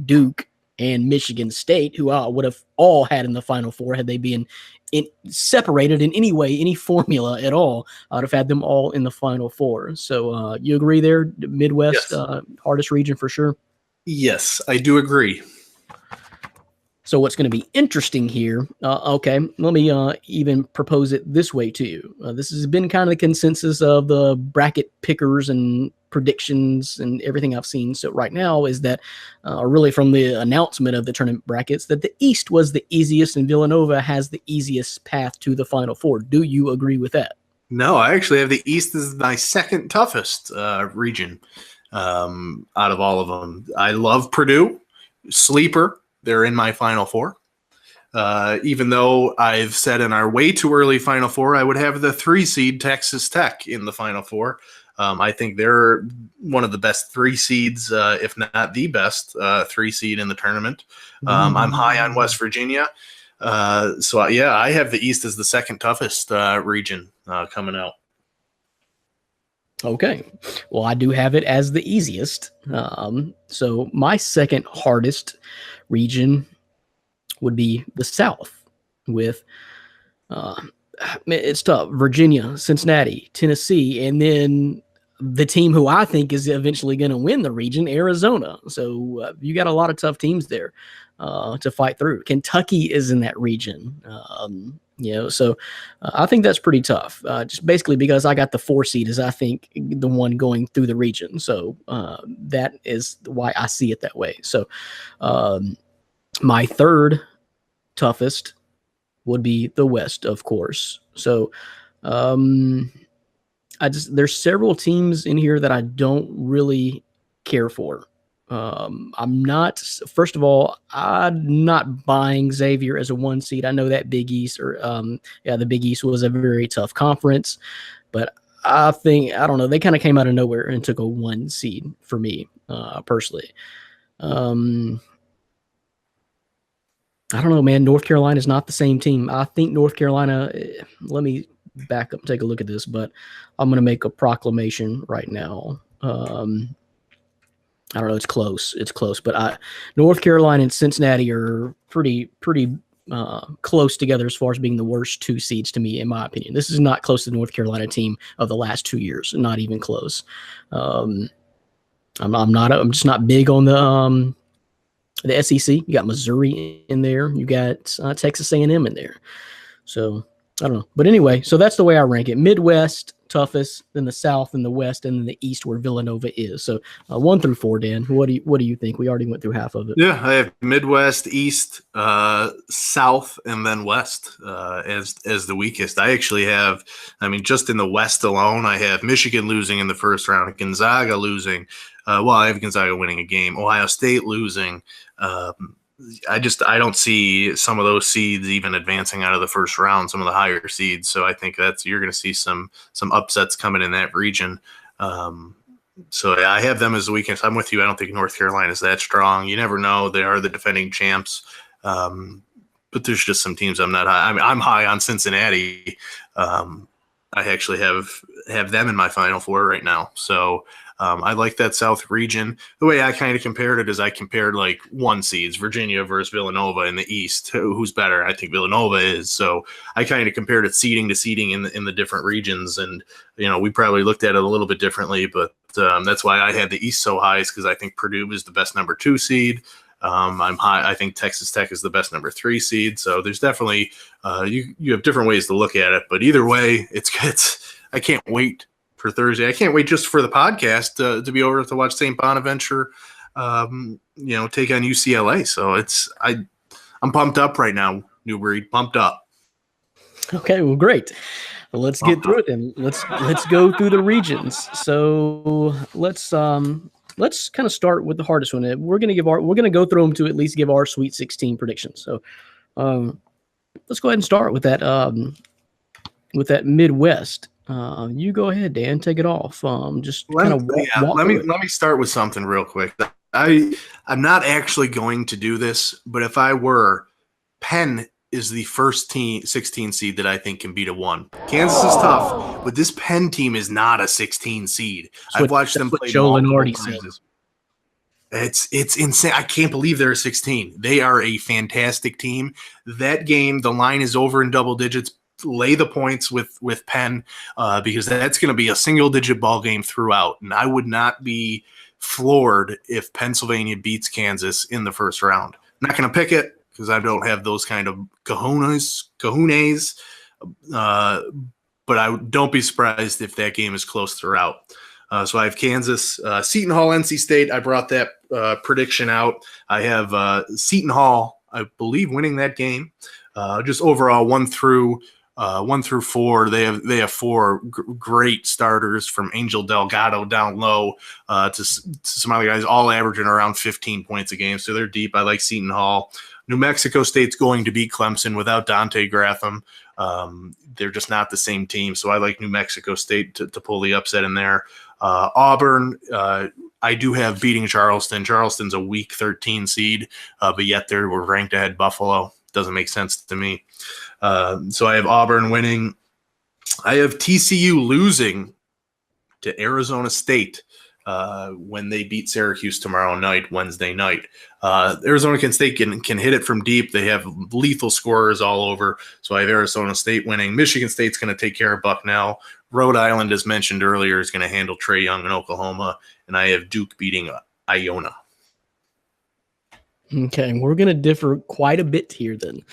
Duke, and Michigan State, who I would have all had in the Final Four had they been separated in any way, any formula at all. I would have had them all in the Final Four. So you agree there, Midwest, yes. Hardest region for sure? Yes, I do agree. So what's going to be interesting here, okay, let me even propose it this way to you. This has been kind of the consensus of the bracket pickers and predictions and everything I've seen. So right now is that really from the announcement of the tournament brackets that the East was the easiest and Villanova has the easiest path to the Final Four. Do you agree with that? No, I actually have the East as my second toughest region out of all of them. I love Purdue, sleeper. They're in my Final Four. Even though I've said in our way too early Final Four, I would have the 3 seed Texas Tech in the Final Four. I think they're one of the best 3 seeds, if not the best 3 seed in the tournament. I'm high on West Virginia. So I have the East as the second toughest region coming out. Okay. Well, I do have it as the easiest. So my second hardest region would be the South with it's tough. Virginia, Cincinnati, Tennessee, and then the team who I think is eventually going to win the region, Arizona. So you got a lot of tough teams there to fight through. Kentucky is in that region. So I think that's pretty tough. Just basically because I got the 4 seed as I think the one going through the region. So that is why I see it that way. So my third toughest would be the West, of course. So there's several teams in here that I don't really care for. I'm not buying Xavier as a 1 seed. I know that Big East the Big East was a very tough conference, but I don't know. They kind of came out of nowhere and took a 1 seed for me, personally. I don't know, man. North Carolina is not the same team. I think North Carolina, let me back up and take a look at this, but I'm going to make a proclamation right now. I don't know. It's close. But North Carolina and Cincinnati are pretty close together as far as being the worst 2 seeds to me, in my opinion. This is not close to the North Carolina team of the last 2 years. Not even close. I'm just not big on the SEC. You got Missouri in there. You got Texas A&M in there. So I don't know. But anyway, so that's the way I rank it. Midwest, toughest, then the South and the West, and then the East where Villanova is. So 1 through 4, Dan, what do you think? We already went through half of it. Yeah, I have Midwest, East, South, and then West as the weakest. I actually have, just in the West alone, I have Michigan losing in the first round, Gonzaga losing. I have Gonzaga winning a game, Ohio State losing. I don't see some of those seeds even advancing out of the first round, some of the higher seeds. So I think you're going to see some upsets coming in that region. I have them as the weakest. I'm with you. I don't think North Carolina is that strong. You never know. They are the defending champs. But there's just some teams I'm not high. I'm high on Cincinnati. I actually have them in my Final Four right now. So I like that South region. The way I kind of compared it is I compared like 1 seeds, Virginia versus Villanova in the East. Who's better? I think Villanova is. So I kind of compared it seeding to seeding in the different regions. And, we probably looked at it a little bit differently, but that's why I had the East so high, is because I think Purdue is the best number 2 seed. I'm high. I think Texas Tech is the best number 3 seed. So there's definitely you have different ways to look at it. But either way, it's I can't wait for Thursday. I can't wait just for the podcast to be over to watch St. Bonaventure, take on UCLA. So I'm pumped up right now, Newbury, pumped up. Okay, well, great. Well, let's get through it then. Let's go through the regions. So let's kind of start with the hardest one. We're gonna go through them to at least give our Sweet 16 predictions. So let's go ahead and start with that Midwest. You go ahead, Dan. Take it off. Let me start with something real quick. I'm not actually going to do this, but if I were, Penn is the first 16 seed that I think can beat a 1. Kansas is tough, but this Penn team is not a 16 seed. I've watched them play. Joe Lenardi said. It's insane. I can't believe they're a 16. They are a fantastic team. That game, the line is over in double digits. Lay the points with Penn because that's going to be a single-digit ball game throughout, and I would not be floored if Pennsylvania beats Kansas in the first round. I'm not going to pick it because I don't have those kind of kahunas. But don't be surprised if that game is close throughout. So I have Kansas, Seton Hall, NC State. I brought that prediction out. I have Seton Hall, I believe, winning that game. Just overall 1 through 4. They have 4 great starters, from Angel Delgado down low to some other guys, all averaging around 15 points a game. So they're deep. I like Seton Hall. New Mexico State's going to beat Clemson without Dante Gratham. They're just not the same team. So I like New Mexico State to pull the upset in there. Auburn, I do have beating Charleston. Charleston's a weak 13 seed, but yet they were ranked ahead Buffalo. Doesn't make sense to me. So I have Auburn winning. I have TCU losing to Arizona State when they beat Syracuse Wednesday night. Arizona State can hit it from deep. They have lethal scorers all over. So I have Arizona State winning. Michigan State's going to take care of Bucknell. Rhode Island, as mentioned earlier, is going to handle Trae Young in Oklahoma. And I have Duke beating Iona. Okay, we're going to differ quite a bit here then.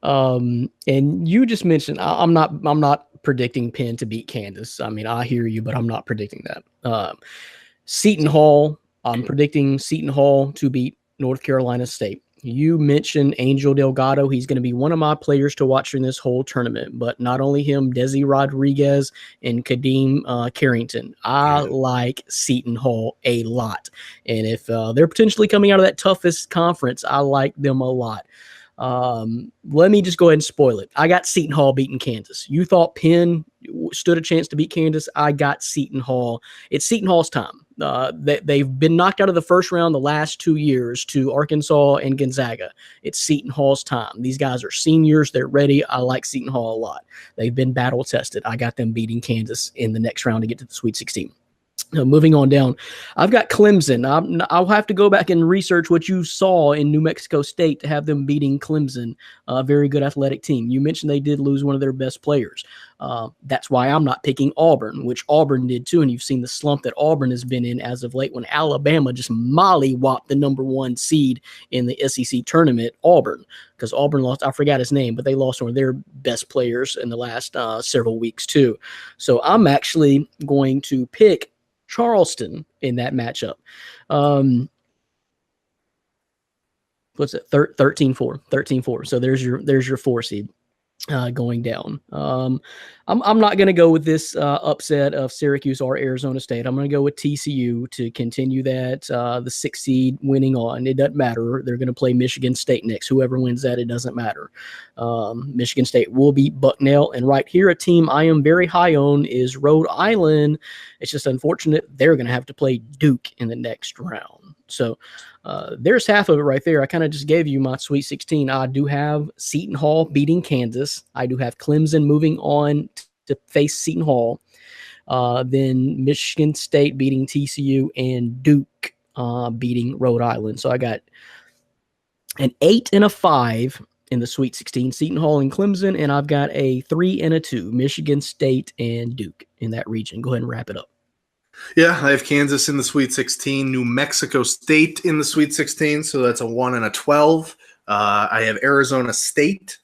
And you just mentioned I'm not predicting Penn to beat Kansas. I mean, I hear you, but I'm not predicting that. Seton Hall, I'm predicting Seton Hall to beat North Carolina State. You mentioned Angel Delgado. He's going to be one of my players to watch in this whole tournament, but not only him, Desi Rodriguez and Kadeem Carrington. I like Seton Hall a lot. And if they're potentially coming out of that toughest conference, I like them a lot. Let me just go ahead and spoil it. I got Seton Hall beating Kansas. You thought Penn stood a chance to beat Kansas. I got Seton Hall. It's Seton Hall's time. They've been knocked out of the first round the last 2 years to Arkansas and Gonzaga. It's Seton Hall's time. These guys are seniors. They're ready. I like Seton Hall a lot. They've been battle tested. I got them beating Kansas in the next round to get to the Sweet 16. Moving on down, I've got Clemson. I'll have to go back and research what you saw in New Mexico State to have them beating Clemson, a very good athletic team. You mentioned they did lose one of their best players. That's why I'm not picking Auburn, which Auburn did too, and you've seen the slump that Auburn has been in as of late when Alabama just mollywopped the number 1 seed in the SEC tournament, Auburn, because Auburn lost, I forgot his name, but they lost one of their best players in the last several weeks too. So I'm actually going to pick Charleston in that matchup. What's it? 13-4. So there's your 4 seed going down. I'm not going to go with this upset of Syracuse or Arizona State. I'm going to go with TCU to continue that the 6 seed winning on. It doesn't matter. They're going to play Michigan State next. Whoever wins that, it doesn't matter. Michigan State will beat Bucknell. And right here, a team I am very high on is Rhode Island. It's just unfortunate they're going to have to play Duke in the next round. So there's half of it right there. I kind of just gave you my Sweet 16. I do have Seton Hall beating Kansas. I do have Clemson moving on to face Seton Hall. Then Michigan State beating TCU and Duke beating Rhode Island. So I got an 8 and a 5 in the Sweet 16, Seton Hall and Clemson, and I've got a 3 and a 2, Michigan State and Duke in that region. Go ahead and wrap it up. Yeah, I have Kansas in the Sweet 16, New Mexico State in the Sweet 16, so that's a 1 and a 12. I have Arizona State.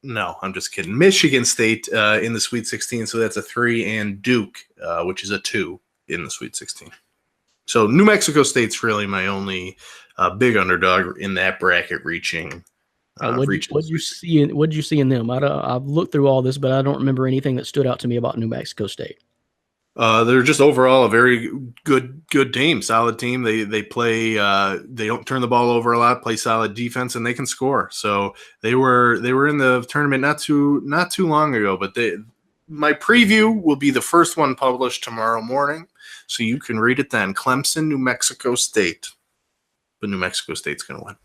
No, I'm just kidding. Michigan State in the Sweet 16, so that's a 3, and Duke, which is a 2 in the Sweet 16. So New Mexico State's really my only big underdog in that bracket reaching. What did you see? What did you see in them? I've looked through all this, but I don't remember anything that stood out to me about New Mexico State. They're just overall a very good team, solid team. They play. They don't turn the ball over a lot. Play solid defense, and they can score. So they were in the tournament not too long ago. But my preview will be the first one published tomorrow morning, so you can read it then. Clemson, New Mexico State, but New Mexico State's going to win.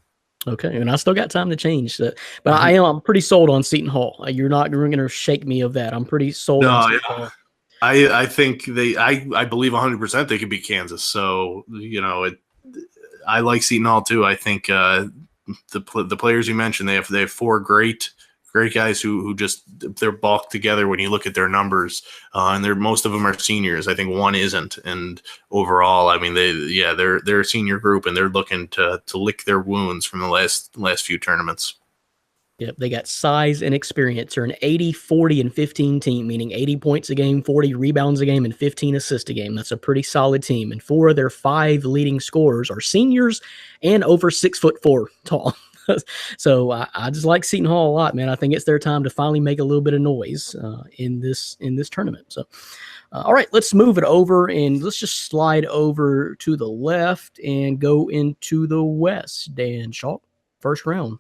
Okay, and I still got time to change that, but I'm pretty sold on Seton Hall. You're going to shake me of that. I'm pretty sold on Seton Hall. I think I believe 100% they could beat Kansas. So, I like Seton Hall too. I think the players you mentioned, they have 4 great guys who just, they're bulked together when you look at their numbers, and most of them are seniors. I think one isn't. And overall, I mean, they're a senior group, and they're looking to lick their wounds from the last few tournaments. Yep, they got size and experience. They're an 80, 40, and 15 team, meaning 80 points a game, 40 rebounds a game, and 15 assists a game. That's a pretty solid team. And 4 of their 5 leading scorers are seniors and over 6'4" tall. So I just like Seton Hall a lot, man. I think it's their time to finally make a little bit of noise in this tournament. So, all right, let's move it over, and let's just slide over to the left and go into the West. Dan Schalk, first round.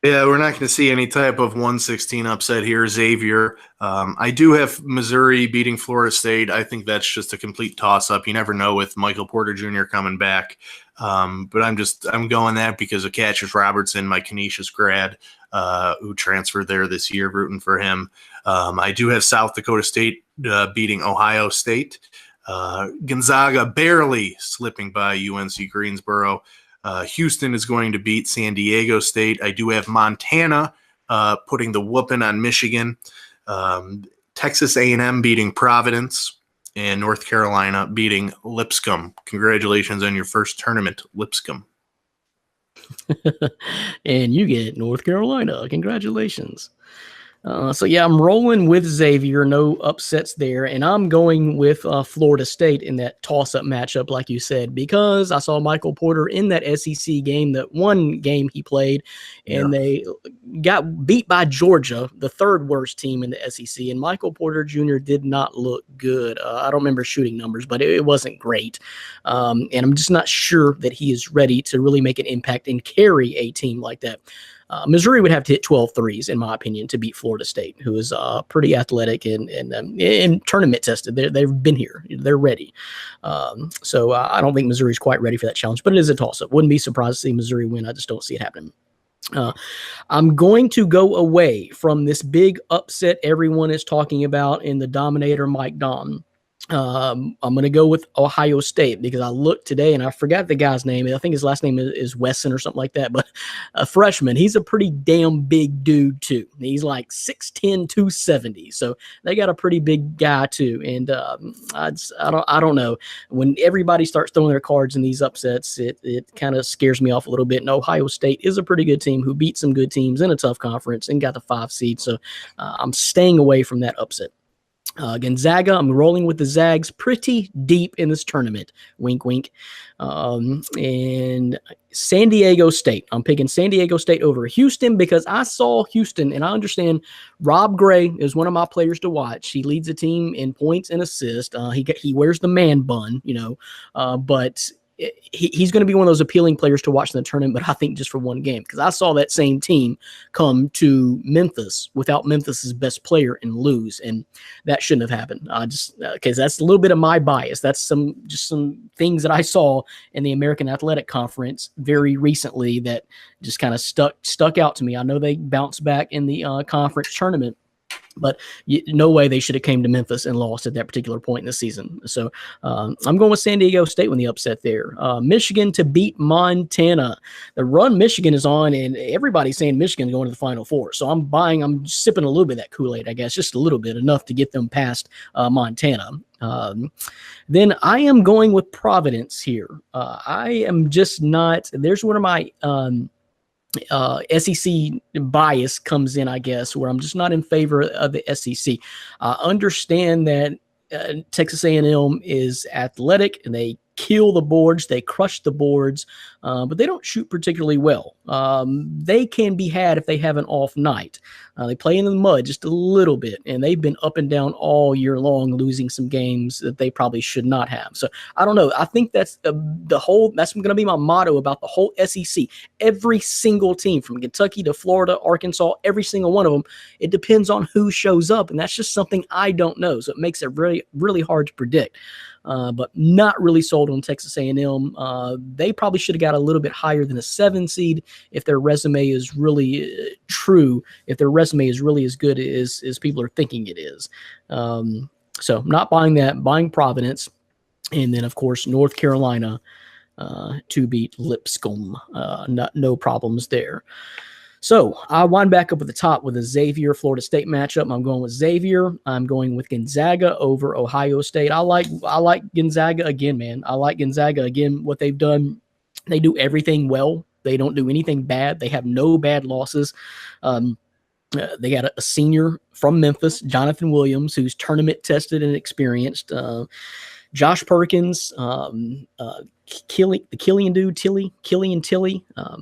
Yeah, we're not going to see any type of 116 upset here. Xavier. I do have Missouri beating Florida State. I think that's just a complete toss-up. You never know with Michael Porter Jr. coming back. But I'm going that because of Cassius Robertson, my Canisius grad, who transferred there this year, rooting for him. I do have South Dakota State beating Ohio State. Gonzaga barely slipping by UNC Greensboro. Houston is going to beat San Diego State. I do have Montana putting the whooping on Michigan. Texas A&M beating Providence, and North Carolina beating Lipscomb. Congratulations on your first tournament, Lipscomb. And you get North Carolina. Congratulations. So, yeah, I'm rolling with Xavier. No upsets there. And I'm going with Florida State in that toss-up matchup, like you said, because I saw Michael Porter in that SEC game, that one game he played, and they got beat by Georgia, the 3rd worst team in the SEC. And Michael Porter Jr. did not look good. I don't remember shooting numbers, but it wasn't great. And I'm just not sure that he is ready to really make an impact and carry a team like that. Missouri would have to hit 12 threes, in my opinion, to beat Florida State, who is pretty athletic and tournament tested. They've been here. They're ready. So I don't think Missouri's quite ready for that challenge, but it is a toss-up. Wouldn't be surprised to see Missouri win. I just don't see it happening. I'm going to go away from this big upset everyone is talking about in the Dominator Mike Don. I'm going to go with Ohio State because I looked today and I forgot the guy's name. I think his last name is Wesson or something like that, but a freshman. He's a pretty damn big dude too. He's like 6'10", 270. So they got a pretty big guy too. And I don't know. When everybody starts throwing their cards in these upsets, it kind of scares me off a little bit. And Ohio State is a pretty good team who beat some good teams in a tough conference and got the 5 seed. So I'm staying away from that upset. Gonzaga, I'm rolling with the Zags pretty deep in this tournament. Wink, wink. And San Diego State. I'm picking San Diego State over Houston because I saw Houston, and I understand Rob Gray is one of my players to watch. He leads the team in points and assists. He wears the man bun, but he's going to be one of those appealing players to watch in the tournament, but I think just for one game, because I saw that same team come to Memphis without Memphis's best player and lose, and that shouldn't have happened. Because that's a little bit of my bias. That's some things that I saw in the American Athletic Conference very recently that just kind of stuck out to me. I know they bounced back in the conference tournament, But no way they should have came to Memphis and lost at that particular point in the season. So I'm going with San Diego State when the upset there. Michigan to beat Montana. The run Michigan is on, and everybody's saying Michigan's going to the Final Four. So I'm sipping a little bit of that Kool-Aid, I guess, just a little bit, enough to get them past Montana. Then I am going with Providence here. I am just not – there's one of my SEC bias comes in, I guess, where I'm just not in favor of the SEC. I understand that Texas A&M is athletic and they kill the boards, they crush the boards, but they don't shoot particularly well. They can be had if they have an off night. They play in the mud just a little bit, and they've been up and down all year long, losing some games that they probably should not have. So I don't know. I think that's that's going to be my motto about the whole SEC. Every single team from Kentucky to Florida, Arkansas, every single one of them, it depends on who shows up, and that's just something I don't know. So it makes it really, really hard to predict. But not really sold on Texas A&M. They probably should have got a little bit higher than a 7 seed if their resume is really true, if their resume is really as good as people are thinking it is. So not buying that, buying Providence. And then, of course, North Carolina to beat Lipscomb. No problems there. So I wind back up at the top with a Xavier Florida State matchup. I'm going with Xavier. I'm going with Gonzaga over Ohio State. I like Gonzaga again, man. I like Gonzaga again. What they've done, they do everything well. They don't do anything bad. They have no bad losses. They got a senior from Memphis, Jonathan Williams, who's tournament tested and experienced. Josh Perkins, Killian Tilly,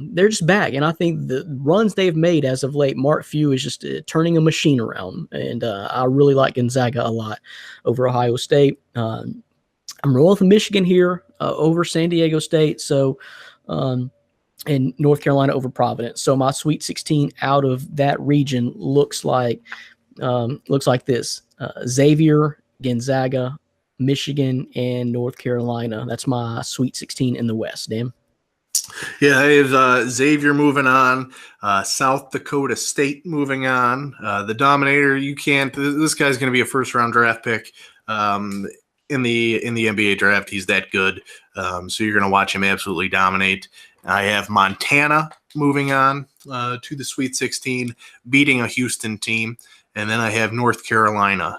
they're just back. And I think the runs they've made as of late, Mark Few is just turning a machine around. And I really like Gonzaga a lot over Ohio State. I'm rolling with Michigan here over San Diego State. So, and North Carolina over Providence. So my Sweet 16 out of that region looks like this: Xavier, Gonzaga, Michigan, and North Carolina. That's my Sweet 16 in the West, Dan. Yeah, I have Xavier moving on, South Dakota State moving on. The Dominator, this guy's going to be a first-round draft pick in the NBA draft. He's that good, so you're going to watch him absolutely dominate. I have Montana moving on to the Sweet 16, beating a Houston team. And then I have North Carolina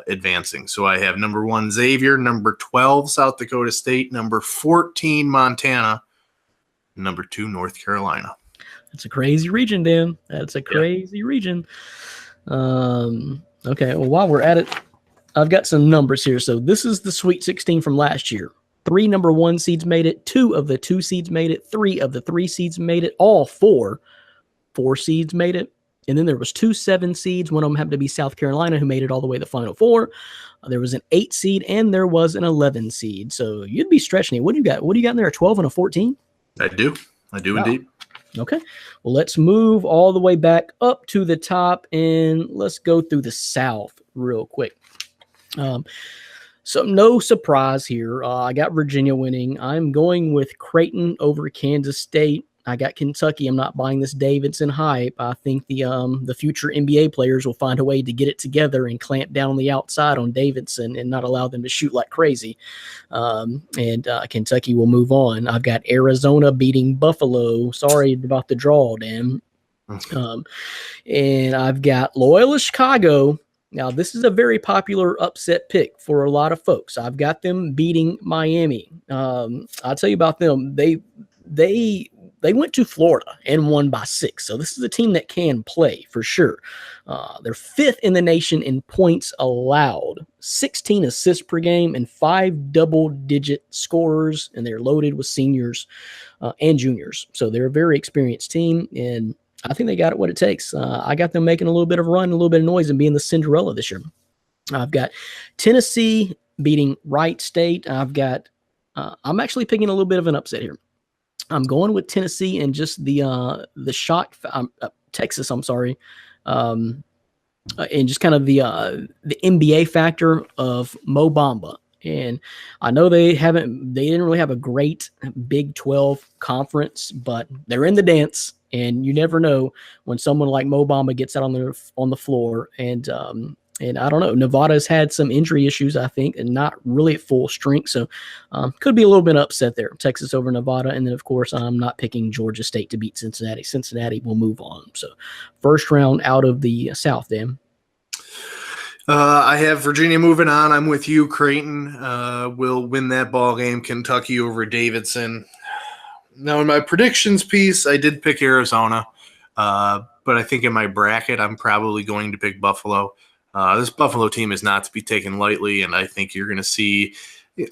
advancing. So I have number 1, Xavier, number 12, South Dakota State, number 14, Montana, number 2, North Carolina. That's a crazy region, Dan. That's a crazy region. Okay, well, while we're at it, I've got some numbers here. So this is the Sweet 16 from last year. 3 number 1 seeds made it. 2 of the 2 seeds made it. 3 of the 3 seeds made it. All 4 seeds made it. And then there was 2 7 seeds. One of them happened to be South Carolina, who made it all the way to the Final Four. There was an 8 seed, and there was an 11 seed. So you'd be stretching it. What do you got? What do you got in there? A 12 and a 14? I do indeed. Okay. Well, let's move all the way back up to the top, and let's go through the South real quick. So no surprise here. I got Virginia winning. I'm going with Creighton over Kansas State. I got Kentucky. I'm not buying this Davidson hype. I think the future NBA players will find a way to get it together and clamp down on the outside on Davidson and not allow them to shoot like crazy. And Kentucky will move on. I've got Arizona beating Buffalo. Sorry about the draw, Dan. And I've got Loyola Chicago. Now, this is a very popular upset pick for a lot of folks. I've got them beating Miami. I'll tell you about them. They went to Florida and won by 6. So this is a team that can play for sure. They're 5th in the nation in points allowed, 16 assists per game, and 5 double-digit scorers. And they're loaded with seniors and juniors. So they're a very experienced team, and I think they got it what it takes. I got them making a little bit of run, a little bit of noise, and being the Cinderella this year. I've got Tennessee beating Wright State. I've got I'm actually picking a little bit of an upset here. I'm going with Tennessee and just the shock. Texas, I'm sorry, and just kind of the NBA factor of Mo Bamba. And I know they didn't really have a great Big 12 conference, but they're in the dance. And you never know when someone like Mo Bamba gets out on the floor. And I don't know, Nevada's had some injury issues, I think, and not really at full strength. So could be a little bit upset there. Texas over Nevada. And then, of course, I'm not picking Georgia State to beat Cincinnati. Cincinnati will move on. So first round out of the South, Dan. I have Virginia moving on. I'm with you. Creighton will win that ball game. Kentucky over Davidson. Now, in my predictions piece, I did pick Arizona, but I think in my bracket, I'm probably going to pick Buffalo. This Buffalo team is not to be taken lightly, and I think you're going to see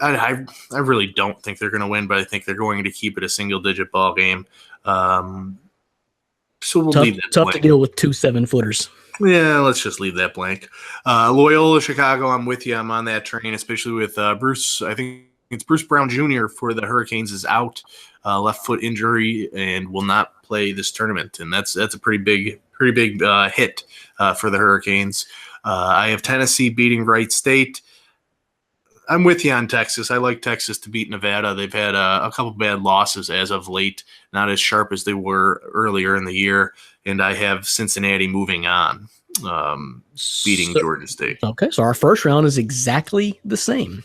I really don't think they're going to win, but I think they're going to keep it a single-digit ball game. So we'll leave that tough blank. to deal with 2 7-footers. Yeah, let's just leave that blank. Loyola Chicago, I'm with you. I'm on that train, especially with Bruce. I think it's Bruce Brown Jr. for the Hurricanes is out, left foot injury, and will not play this tournament. And that's a pretty big hit for the Hurricanes. I have Tennessee beating Wright State. I'm with you on Texas. I like Texas to beat Nevada. They've had a couple bad losses as of late, not as sharp as they were earlier in the year. And I have Cincinnati moving on, beating Georgia State. Okay, so our first round is exactly the same.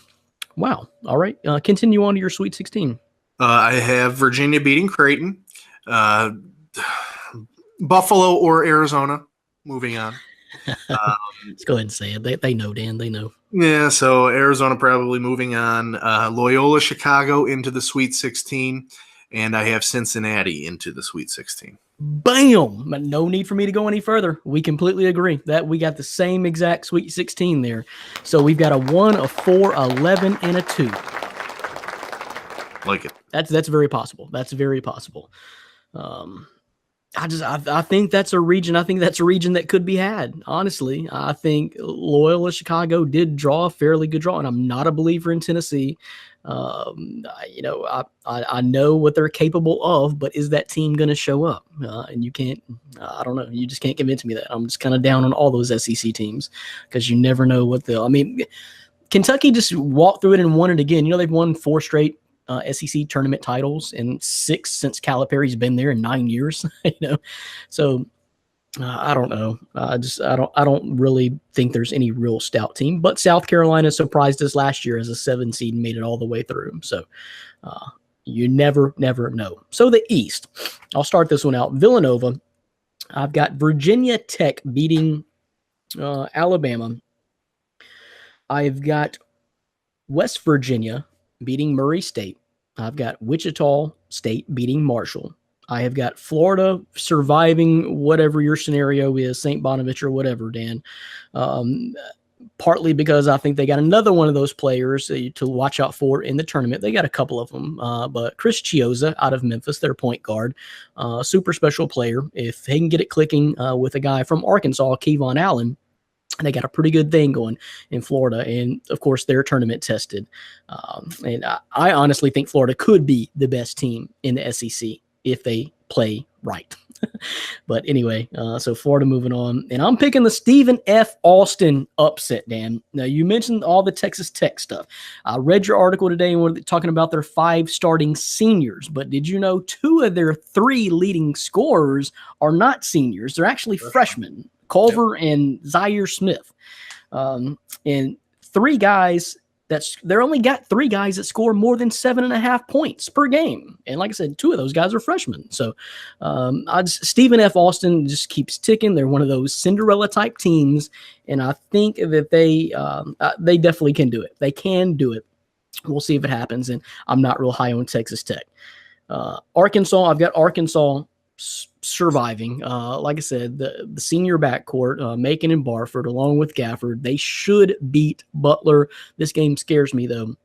Wow. All right. Continue on to your Sweet 16. I have Virginia beating Creighton. Buffalo or Arizona, moving on. Let's go ahead and say it. They know, Dan. They know. Yeah, so Arizona probably moving on. Loyola Chicago into the Sweet 16, and I have Cincinnati into the Sweet 16. Bam! No need for me to go any further. We completely agree that we got the same exact Sweet 16 there. So we've got a 1, a 4, 11, and a 2. Like it. That's very possible. That's very possible. I think that's a region. I think that's a region that could be had. Honestly, I think Loyola Chicago did draw a fairly good draw, and I'm not a believer in Tennessee. I know what they're capable of, but is that team going to show up? And you can't. I don't know. You just can't convince me that. I'm just kind of down on all those SEC teams because you never know what they'll. I mean, Kentucky just walked through it and won it again. You know, they've won 4 straight SEC tournament titles and 6 since Calipari's been there in 9 years. So I don't know. I don't really think there's any real stout team. But South Carolina surprised us last year as a 7 seed and made it all the way through. So you never know. So the East, I'll start this one out. Villanova. I've got Virginia Tech beating Alabama. I've got West Virginia beating Murray State. I've got Wichita State beating Marshall. I have got Florida surviving whatever your scenario is, St. Bonaventure, whatever, Dan. Partly because I think they got another one of those players to watch out for in the tournament. They got a couple of them, but Chris Chiozza out of Memphis, their point guard, super special player. If they can get it clicking with a guy from Arkansas, Kevon Allen, they got a pretty good thing going in Florida. And, of course, they're tournament tested. And I honestly think Florida could be the best team in the SEC if they play right. But anyway, so Florida moving on. And I'm picking the Stephen F. Austin upset, Dan. Now, you mentioned all the Texas Tech stuff. I read your article today and we're talking about their 5 starting seniors. But did you know 2 of their 3 leading scorers are not seniors? They're actually freshmen. Culver and Zaire Smith. And 3 guys they're only got 3 guys that score more than 7.5 points per game. And like I said, 2 of those guys are freshmen. So Stephen F. Austin just keeps ticking. They're one of those Cinderella type teams. And I think that they definitely can do it. They can do it. We'll see if it happens. And I'm not real high on Texas Tech. Arkansas, I've got Arkansas surviving. Like I said, the senior backcourt, Macon and Barford, along with Gafford, they should beat Butler. This game scares me, though.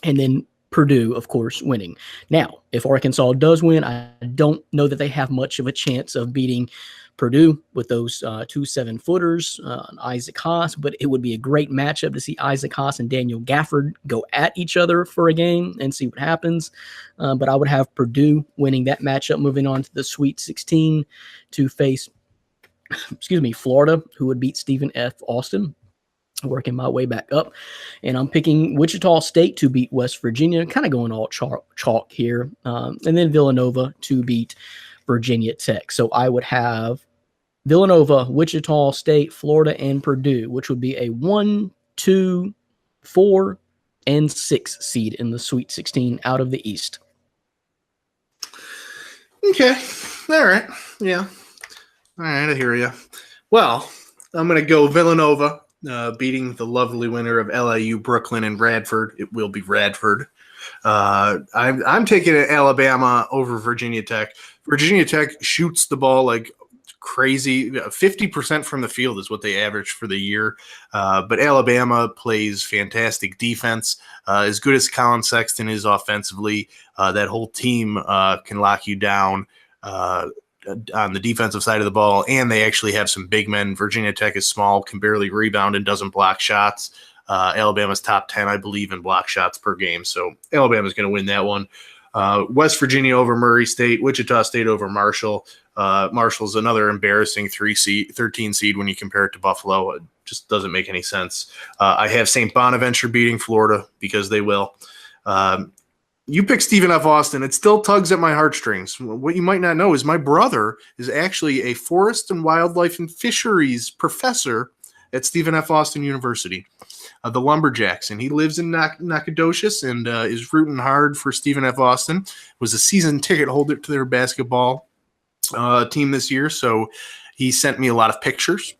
And then Purdue, of course, winning. Now, if Arkansas does win, I don't know that they have much of a chance of beating Purdue with those 2 7-footers, Isaac Haas, but it would be a great matchup to see Isaac Haas and Daniel Gafford go at each other for a game and see what happens. But I would have Purdue winning that matchup, moving on to the Sweet 16 to face, Florida, who would beat Stephen F. Austin. Working my way back up. And I'm picking Wichita State to beat West Virginia, kind of going all chalk here. And then Villanova to beat Virginia Tech. So I would have Villanova, Wichita State, Florida, and Purdue, which would be a 1, 2, 4, and 6 seed in the Sweet 16 out of the East. Okay. All right. Yeah. All right. I hear you. Well, I'm going to go Villanova, beating the lovely winner of LIU, Brooklyn, and Radford. It will be Radford. I'm taking Alabama over Virginia Tech. Virginia Tech shoots the ball like crazy. 50% from the field is what they average for the year. But Alabama plays fantastic defense. As good as Colin Sexton is offensively, that whole team can lock you down on the defensive side of the ball, and they actually have some big men. Virginia Tech is small, can barely rebound, and doesn't block shots. Alabama's top 10, I believe, in block shots per game. So Alabama's going to win that one. West Virginia over Murray State, Wichita State over Marshall. Marshall's another embarrassing 13 seed when you compare it to Buffalo. It just doesn't make any sense. I have St. Bonaventure beating Florida because they will. You pick Stephen F. Austin. It still tugs at my heartstrings. What you might not know is my brother is actually a forest and wildlife and fisheries professor at Stephen F. Austin University, the Lumberjacks, and he lives in Nacogdoches and is rooting hard for Stephen F. Austin. Was a season ticket holder to their basketball team this year, so he sent me a lot of pictures.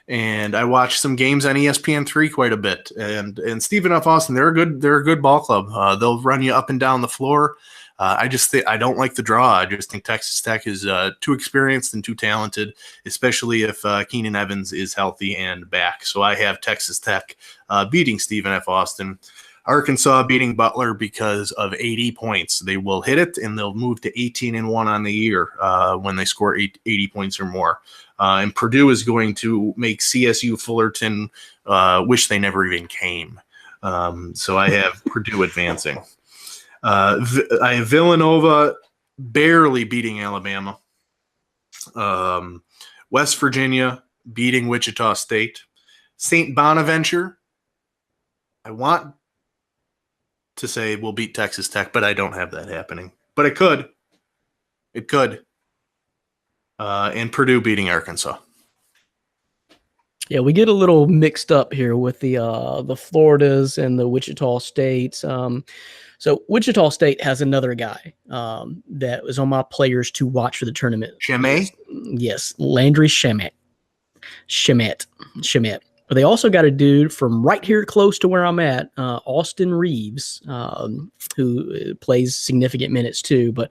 And I watched some games on ESPN3 quite a bit. And Stephen F. Austin, they're a good ball club. They'll run you up and down the floor. I don't like the draw. I just think Texas Tech is too experienced and too talented, especially if Keenan Evans is healthy and back. So I have Texas Tech beating Stephen F. Austin. Arkansas beating Butler because of 80 points. They will hit it, and they'll move to 18-1 on the year when they score 80 points or more. And Purdue is going to make CSU Fullerton wish they never even came. So I have Purdue advancing. I have Villanova barely beating Alabama. West Virginia beating Wichita State. St. Bonaventure, I want to say will beat Texas Tech, but I don't have that happening. But it could. It could. And Purdue beating Arkansas. Yeah, we get a little mixed up here with the Floridas and the Wichita States. So Wichita State has another guy that was on my players to watch for the tournament. Shamet? Yes, Landry Shamet. But they also got a dude from right here close to where I'm at, Austin Reeves, who plays significant minutes too. But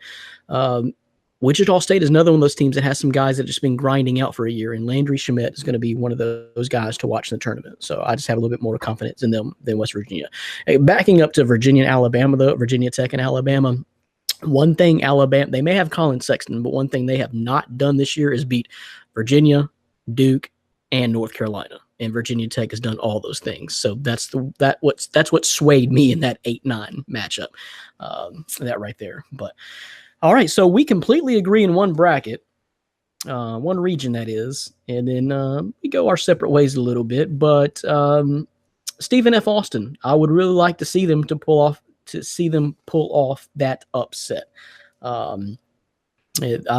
Wichita State is another one of those teams that has some guys that have just been grinding out for a year, and Landry Shamet is going to be one of those guys to watch in the tournament. So I just have a little bit more confidence in them than West Virginia. Hey, backing up to Virginia and Alabama, though, Virginia Tech and Alabama, one thing Alabama, they may have Colin Sexton, but one thing they have not done this year is beat Virginia, Duke, and North Carolina. And Virginia Tech has done all those things. So that's what swayed me in that 8-9 matchup. That right there. But all right, so we completely agree in one bracket, one region that is, and then we go our separate ways a little bit. But Stephen F. Austin, I would really like to see them pull off that upset. I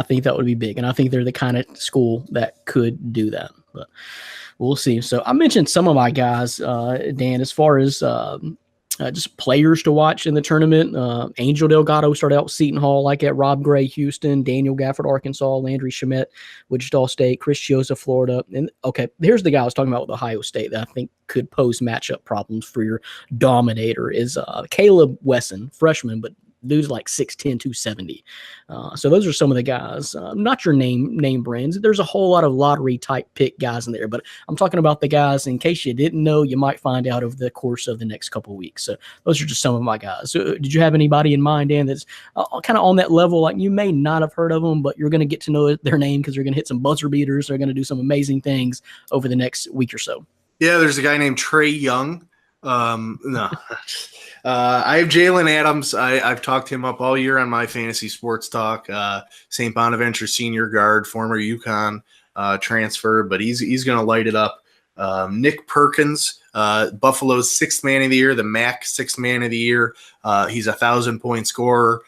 think that would be big, and I think they're the kind of school that could do that. But we'll see. So I mentioned some of my guys, Dan, as far as just players to watch in the tournament. Angel Delgado started out with Seton Hall, like at Rob Gray, Houston, Daniel Gafford, Arkansas, Landry Shamet, Wichita State, Chris Chiozza, Florida. And okay, here's the guy I was talking about with Ohio State that I think could pose matchup problems for your dominator is Caleb Wesson, freshman, but dude's like 6'10", 270. So those are some of the guys. Not your name brands. There's a whole lot of lottery type pick guys in there, but I'm talking about the guys, in case you didn't know, you might find out over the course of the next couple of weeks. So those are just some of my guys. So did you have anybody in mind, Dan, that's kind of on that level? Like, you may not have heard of them, but you're going to get to know their name because they're going to hit some buzzer beaters. They're going to do some amazing things over the next week or so. Yeah, there's a guy named Trey Young. No. I have Jalen Adams. I've talked him up all year on my fantasy sports talk. St. Bonaventure senior guard, former UConn transfer, but he's going to light it up. Nick Perkins, Buffalo's sixth man of the year, the MAC sixth man of the year. He's 1,000-point scorer.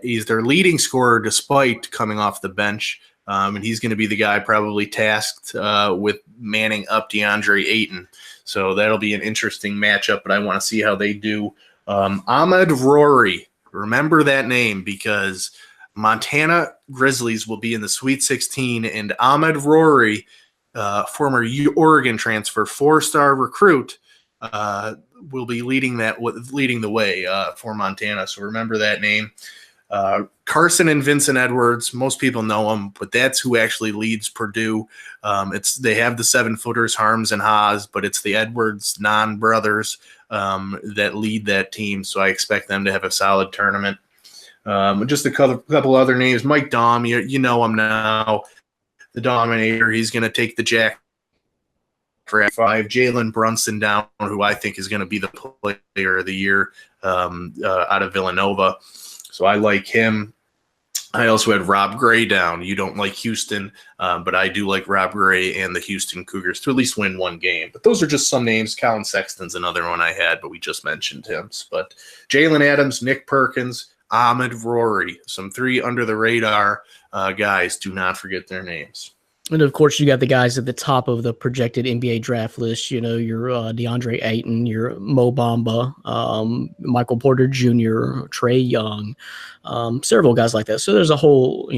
He's their leading scorer despite coming off the bench. And he's going to be the guy probably tasked with manning up DeAndre Ayton. So that'll be an interesting matchup, but I want to see how they do. Ahmed Rory, remember that name because Montana Grizzlies will be in the Sweet 16, and Ahmed Rory, former Oregon transfer, 4-star recruit, will be leading the way for Montana. So remember that name. Carson and Vincent Edwards, most people know him, but that's who actually leads Purdue. They have the 7-footers, Harms and Haas, but it's the Edwards non-brothers that lead that team. So I expect them to have a solid tournament. Just a couple other names. Mike Daum, you know him now, the Dominator. He's going to take the jack for F5. Jalen Brunson down, who I think is going to be the player of the year out of Villanova. So I like him. I also had Rob Gray down. You don't like Houston, but I do like Rob Gray and the Houston Cougars to at least win one game. But those are just some names. Colin Sexton's another one I had, but we just mentioned him. But Jalen Adams, Nick Perkins, Ahmed Rory, some 3 under-the-radar guys. Do not forget their names. And, of course, you got the guys at the top of the projected NBA draft list. You know, your DeAndre Ayton, your Mo Bamba, Michael Porter Jr., Trey Young, several guys like that. So there's a whole,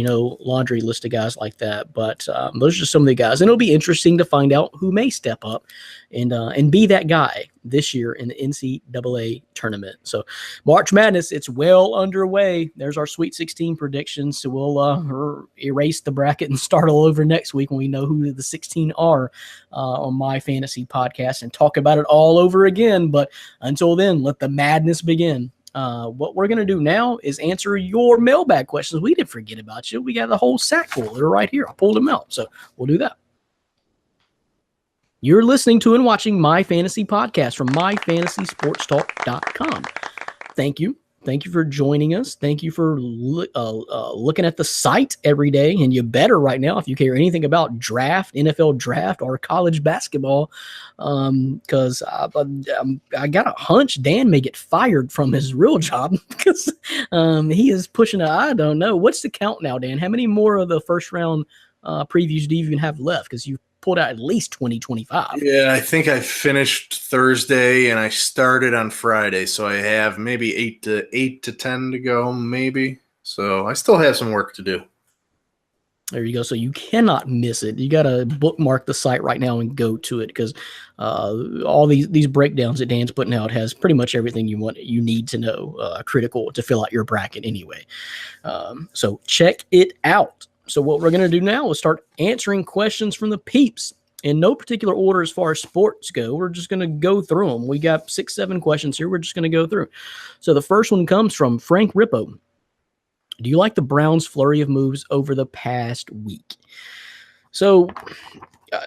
laundry list of guys like that. But those are just some of the guys. And it'll be interesting to find out who may step up and be that guy this year in the NCAA tournament. So March Madness, it's well underway. There's our Sweet 16 predictions. So we'll erase the bracket and start all over next week when we know who the 16 are on My Fantasy Podcast and talk about it all over again. But until then, let the madness begin. What we're going to do now is answer your mailbag questions. We didn't forget about you. We got the whole sack full. They're right here. I pulled them out. So we'll do that. You're listening to and watching My Fantasy Podcast from myfantasysportstalk.com. Thank you. Thank you for joining us. Thank you for looking at the site every day. And you better right now if you care anything about draft, NFL draft, or college basketball, because I got a hunch Dan may get fired from his real job because he is pushing I don't know. What's the count now, Dan? How many more of the first round previews do you even have left? Because you pulled out at least 2025. Yeah, I think I finished Thursday and I started on Friday, so I have maybe 8 to 10 to go, maybe. So I still have some work to do. There you go. So you cannot miss it. You got to bookmark the site right now and go to it because all these breakdowns that Dan's putting out has pretty much everything you need to know, critical to fill out your bracket anyway. So check it out. So what we're going to do now is start answering questions from the peeps in no particular order as far as sports go. We're just going to go through them. We got 6-7 questions here. We're just going to go through. So the first one comes from Frank Rippo. Do you like the Browns' flurry of moves over the past week? So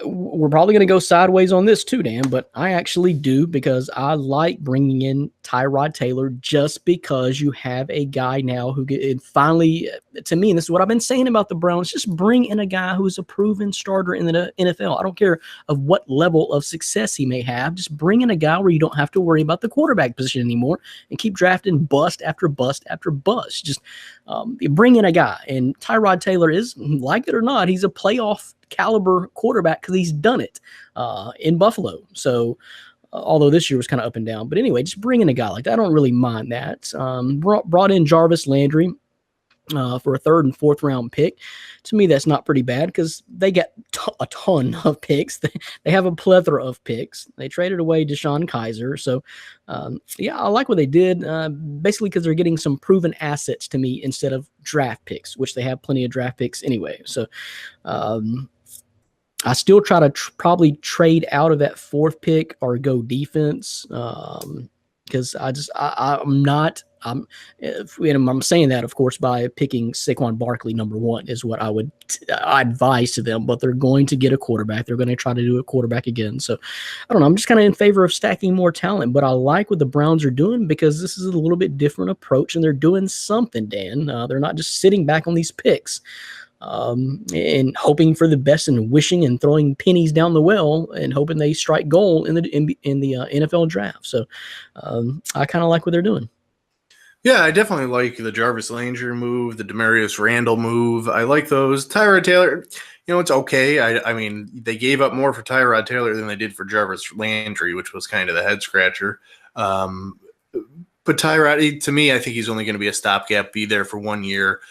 we're probably going to go sideways on this too, Dan, but I actually do because I like bringing in Tyrod Taylor just because you have a guy now who finally, to me, and this is what I've been saying about the Browns, just bring in a guy who's a proven starter in the NFL. I don't care of what level of success he may have. Just bring in a guy where you don't have to worry about the quarterback position anymore and keep drafting bust after bust after bust. Just you bring in a guy, and Tyrod Taylor is, like it or not, he's a playoff caliber quarterback because he's done it in Buffalo. So although this year was kind of up and down, but anyway, just bring in a guy like that. I don't really mind that. Brought in Jarvis Landry for a 3rd and 4th round pick. To me, that's not pretty bad because they get a ton of picks. They have a plethora of picks. They traded away Deshaun Kaiser. So, yeah, I like what they did, basically because they're getting some proven assets to me instead of draft picks, which they have plenty of draft picks anyway. So, I still try to probably trade out of that 4th pick or go defense because I'm saying that, of course, by picking Saquon Barkley number 1 is what I would advise to them, but they're going to get a quarterback. They're going to try to do a quarterback again. So I don't know. I'm just kind of in favor of stacking more talent, but I like what the Browns are doing because this is a little bit different approach and they're doing something, Dan. They're not just sitting back on these picks. And hoping for the best and wishing and throwing pennies down the well and hoping they strike gold in the NFL draft. So I kind of like what they're doing. Yeah, I definitely like the Jarvis Landry move, the Demarius Randall move. I like those. Tyrod Taylor, it's okay. I mean, they gave up more for Tyrod Taylor than they did for Jarvis Landry, which was kind of the head scratcher. But Tyrod, to me, I think he's only going to be a stopgap, be there for 1 year.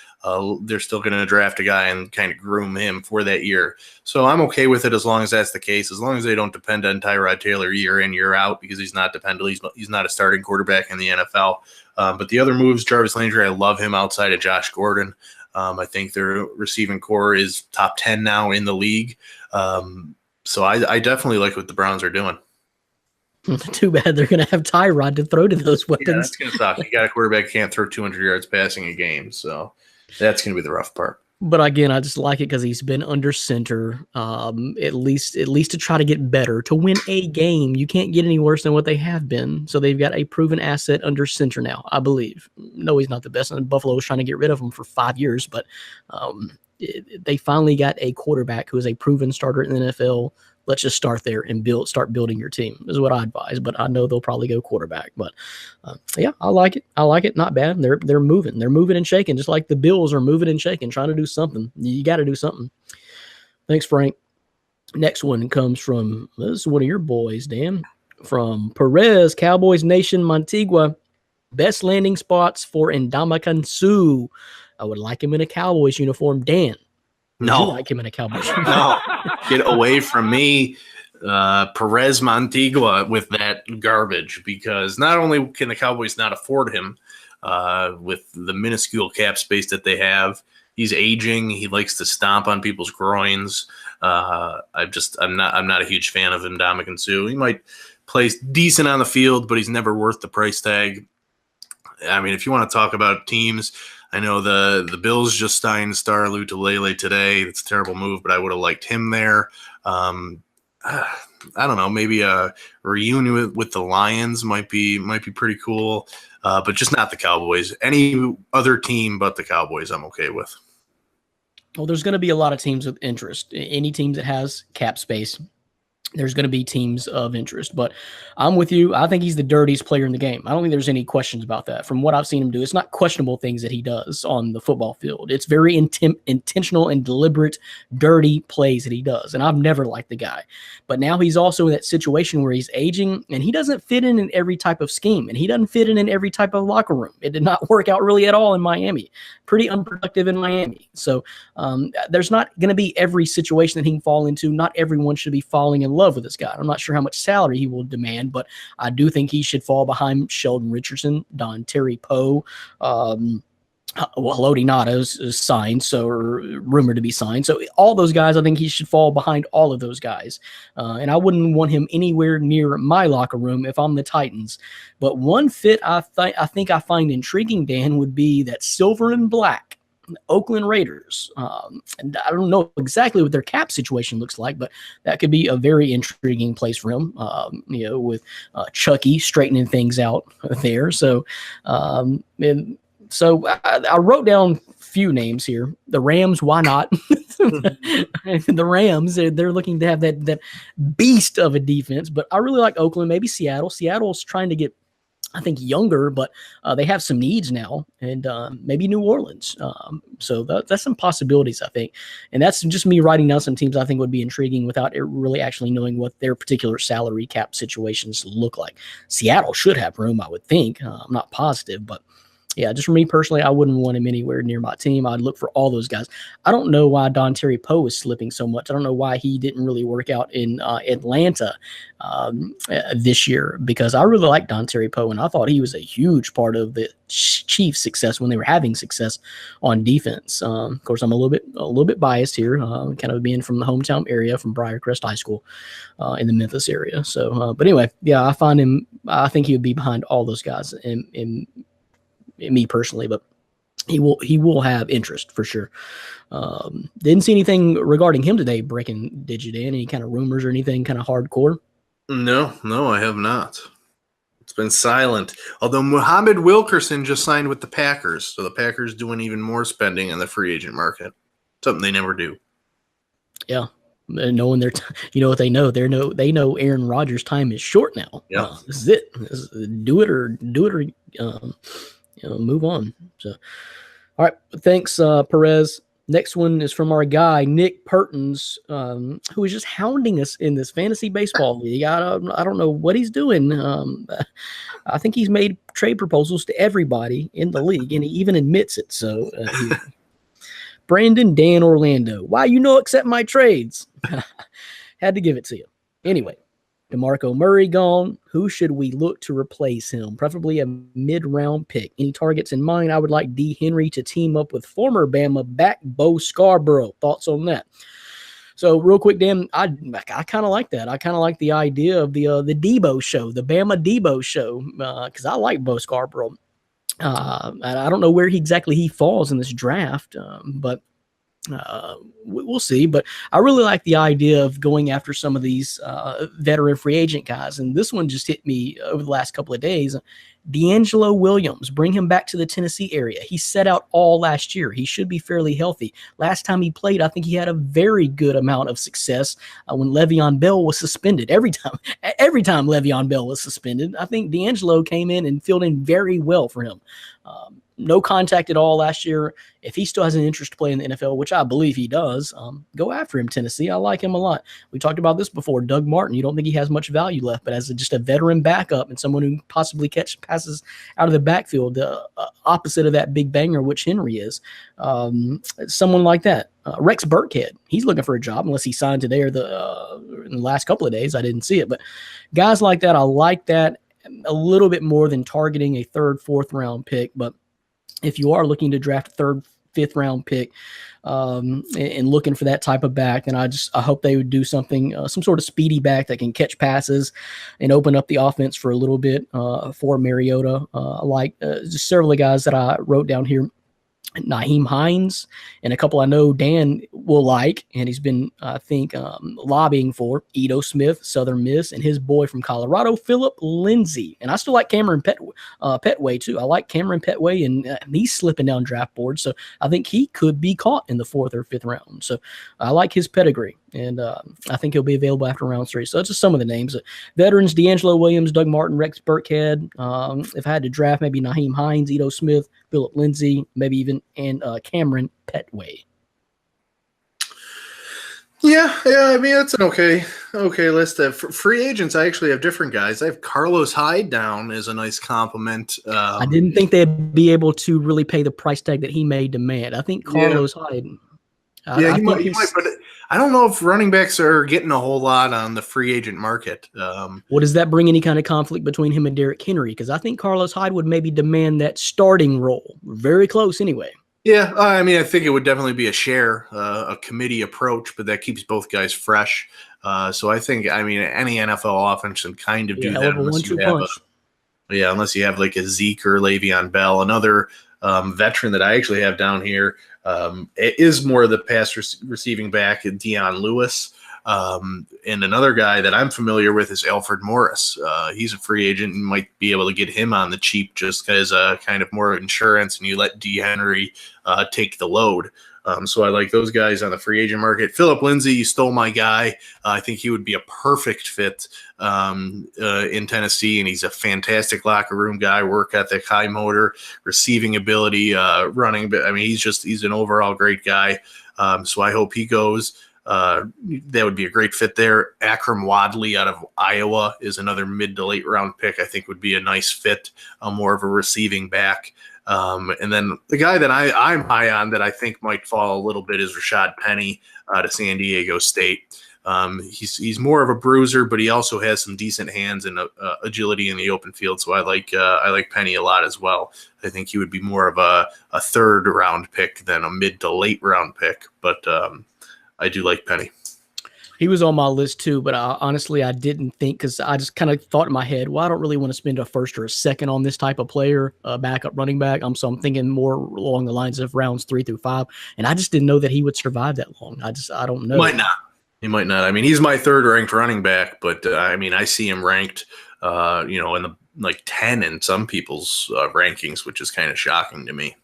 They're still going to draft a guy and kind of groom him for that year. So I'm okay with it as long as that's the case, as long as they don't depend on Tyrod Taylor year in, year out, because he's not dependable. He's not a starting quarterback in the NFL. But the other moves, Jarvis Landry, I love him outside of Josh Gordon. I think their receiving core is top 10 now in the league. So I definitely like what the Browns are doing. Too bad they're going to have Tyrod to throw to those weapons. Yeah, that's going to suck. You got a quarterback who can't throw 200 yards passing a game, so that's going to be the rough part. But again, I just like it because he's been under center, at least to try to get better, to win a game. You can't get any worse than what they have been. So they've got a proven asset under center now, I believe. No, he's not the best. And Buffalo was trying to get rid of him for 5 years, but they finally got a quarterback who is a proven starter in the NFL. Let's just start there and start building your team is what I advise. But I know they'll probably go quarterback. But yeah, I like it. I like it. Not bad. They're moving. They're moving and shaking, just like the Bills are moving and shaking, trying to do something. You got to do something. Thanks, Frank. Next one comes from, this is one of your boys, Dan, from Perez, Cowboys Nation, Montigua. Best landing spots for Ndamukong Suh. I would like him in a Cowboys uniform. Dan. No. Like him in a Cowboys uniform. No. Get away from me, Perez Montigua, with that garbage, because not only can the Cowboys not afford him with the minuscule cap space that they have, he's aging. He likes to stomp on people's groins. I'm not a huge fan of Ndamukong Suh. He might play decent on the field, but he's never worth the price tag. I mean, if you want to talk about teams, I know the Bills just signed Star Lotulelei today. It's a terrible move, but I would have liked him there. I don't know. Maybe a reunion with the Lions might be pretty cool, but just not the Cowboys. Any other team but the Cowboys, I'm okay with. Well, there's going to be a lot of teams with interest. Any team that has cap space, there's going to be teams of interest. But I'm with you. I think he's the dirtiest player in the game. I don't think there's any questions about that. From what I've seen him do, it's not questionable things that he does on the football field. It's very intentional and deliberate, dirty plays that he does. And I've never liked the guy. But now he's also in that situation where he's aging, and he doesn't fit in every type of scheme, and he doesn't fit in every type of locker room. It did not work out really at all in Miami. Pretty unproductive in Miami. So there's not going to be every situation that he can fall into. Not everyone should be falling in love with this guy. I'm not sure how much salary he will demand, but I do think he should fall behind Sheldon Richardson, Dontari Poe. Haloti Ngata is signed, or rumored to be signed. So all those guys, I think he should fall behind all of those guys. And I wouldn't want him anywhere near my locker room if I'm the Titans. But one fit I think I find intriguing, Dan, would be that silver and black Oakland Raiders. And I don't know exactly what their cap situation looks like, but that could be a very intriguing place for him, with Chucky straightening things out there. So, So I wrote down a few names here. The Rams, why not? The Rams, they're looking to have that beast of a defense, but I really like Oakland, maybe Seattle. Seattle's trying to get, I think, younger, but they have some needs now, and maybe New Orleans. So that's some possibilities, I think. And that's just me writing down some teams I think would be intriguing without really actually knowing what their particular salary cap situations look like. Seattle should have room, I would think. I'm not positive, but yeah, just for me personally, I wouldn't want him anywhere near my team. I'd look for all those guys. I don't know why Dontari Poe is slipping so much. I don't know why he didn't really work out in Atlanta this year, because I really like Dontari Poe, and I thought he was a huge part of the Chiefs' success when they were having success on defense. Of course, I'm a little bit biased here, kind of being from the hometown area, from Briarcrest High School in the Memphis area. So, but anyway, yeah, I think he would be behind all those guys in me personally, but he will have interest for sure. Didn't see anything regarding him today breaking, did you, Dan? Any kind of rumors or anything kind of hardcore? No, I have not. It's been silent. Although Muhammad Wilkerson just signed with the Packers, so the Packers doing even more spending in the free agent market. Something they never do. Yeah. Knowing you know what they know? They know Aaron Rodgers' time is short now. Yeah. This is it. Do it or move on. So, all right. Thanks, Perez. Next one is from our guy, Nick Pertins, who is just hounding us in this fantasy baseball league. I don't know what he's doing. I think he's made trade proposals to everybody in the league, and he even admits it. So, Brandon Dan Orlando, why you no accept my trades? Had to give it to you. Anyway, DeMarco Murray gone. Who should we look to replace him? Preferably a mid-round pick. Any targets in mind? I would like D. Henry to team up with former Bama back Bo Scarborough. Thoughts on that? So real quick, Dan, I kind of like that. I kind of like the idea of the Debo show, the Bama Debo show, because I like Bo Scarborough. I don't know where exactly he falls in this draft, but we'll see. But I really like the idea of going after some of these veteran free agent guys. And this one just hit me over the last couple of days. D'Angelo Williams, bring him back to the Tennessee area. He set out all last year. He should be fairly healthy. Last time he played, I think he had a very good amount of success when Le'Veon Bell was suspended. Every time Le'Veon Bell was suspended, I think D'Angelo came in and filled in very well for him. No contact at all last year. If he still has an interest to play in the NFL, which I believe he does, go after him, Tennessee. I like him a lot. We talked about this before. Doug Martin, you don't think he has much value left, but as just a veteran backup and someone who possibly catch passes out of the backfield, the opposite of that big banger, which Henry is, someone like that. Rex Burkhead, he's looking for a job unless he signed today or in the last couple of days. I didn't see it, but guys like that, I like that a little bit more than targeting a third, fourth round pick. But if you are looking to draft a third, fifth round pick and looking for that type of back, then I hope they would do something, some sort of speedy back that can catch passes and open up the offense for a little bit for Mariota. Like just several of the guys that I wrote down here. Nyheim Hines and a couple I know Dan will like, and he's been, I think, lobbying for Ito Smith, Southern Miss, and his boy from Colorado, Philip Lindsay. And I still like Cameron Petway too. I like Cameron Petway, and he's slipping down draft boards, so I think he could be caught in the fourth or fifth round. So I like his pedigree, and I think he'll be available after round 3. So that's just some of the names. Veterans: D'Angelo Williams, Doug Martin, Rex Burkhead. If I had to draft, maybe Nyheim Hines, Ito Smith, Philip Lindsay, maybe even Cameron Petway. Yeah. I mean, that's an okay list. Of free agents, I actually have different guys. I have Carlos Hyde down as a nice compliment. I didn't think they'd be able to really pay the price tag that he may demand. I think Carlos Hyde. He might, but I don't know if running backs are getting a whole lot on the free agent market. Well, does that bring any kind of conflict between him and Derrick Henry? Because I think Carlos Hyde would maybe demand that starting role. Very close anyway. Yeah, I mean, I think it would definitely be a committee approach, but that keeps both guys fresh. So I think, I mean, any NFL offense can kind of do that unless you have like a Zeke or Le'Veon Bell. Another veteran that I actually have down here is more of the pass receiving back, Dion Lewis. And another guy that I'm familiar with is Alfred Morris. He's a free agent and might be able to get him on the cheap just as kind of more insurance, and you let D. Henry take the load. So I like those guys on the free agent market. Philip Lindsay, you stole my guy. I think he would be a perfect fit in Tennessee, and he's a fantastic locker room guy, work ethic, high motor, receiving ability, running. But I mean, he's an overall great guy. So I hope he goes. That would be a great fit there. Akram Wadley out of Iowa is another mid to late round pick. I think would be a nice fit, more of a receiving back. And then the guy that I'm high on that I think might fall a little bit is Rashad Penny out of San Diego State. He's more of a bruiser, but he also has some decent hands and agility in the open field. So I like Penny a lot as well. I think he would be more of a third round pick than a mid to late round pick. But I do like Penny. He was on my list too, but honestly, I didn't think, because I just kind of thought in my head, well, I don't really want to spend a first or a second on this type of player, backup running back. So I'm thinking more along the lines of rounds 3 through 5, and I just didn't know that he would survive that long. I don't know. He might not. I mean, he's my third ranked running back, but I mean, I see him ranked, in the like 10 in some people's rankings, which is kind of shocking to me.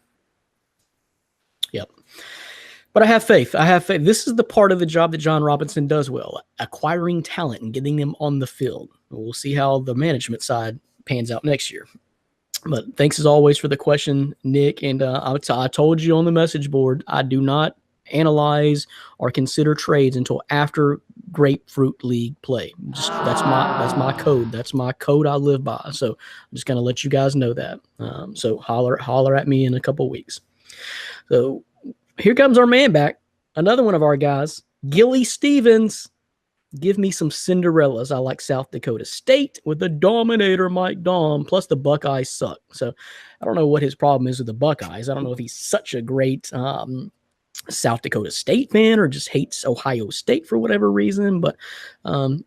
Yep. But I have faith. This is the part of the job that John Robinson does well, acquiring talent and getting them on the field. We'll see how the management side pans out next year. But thanks as always for the question, Nick. And I told you on the message board, I do not analyze or consider trades until after Grapefruit League play. That's my code. That's my code I live by. So I'm just gonna let you guys know that. So holler at me in a couple weeks. So here comes our man back. Another one of our guys, Gilly Stevens. Give me some Cinderellas. I like South Dakota State with the Dominator Mike Dom, plus the Buckeyes suck. So I don't know what his problem is with the Buckeyes. I don't know if he's such a great South Dakota State fan or just hates Ohio State for whatever reason. But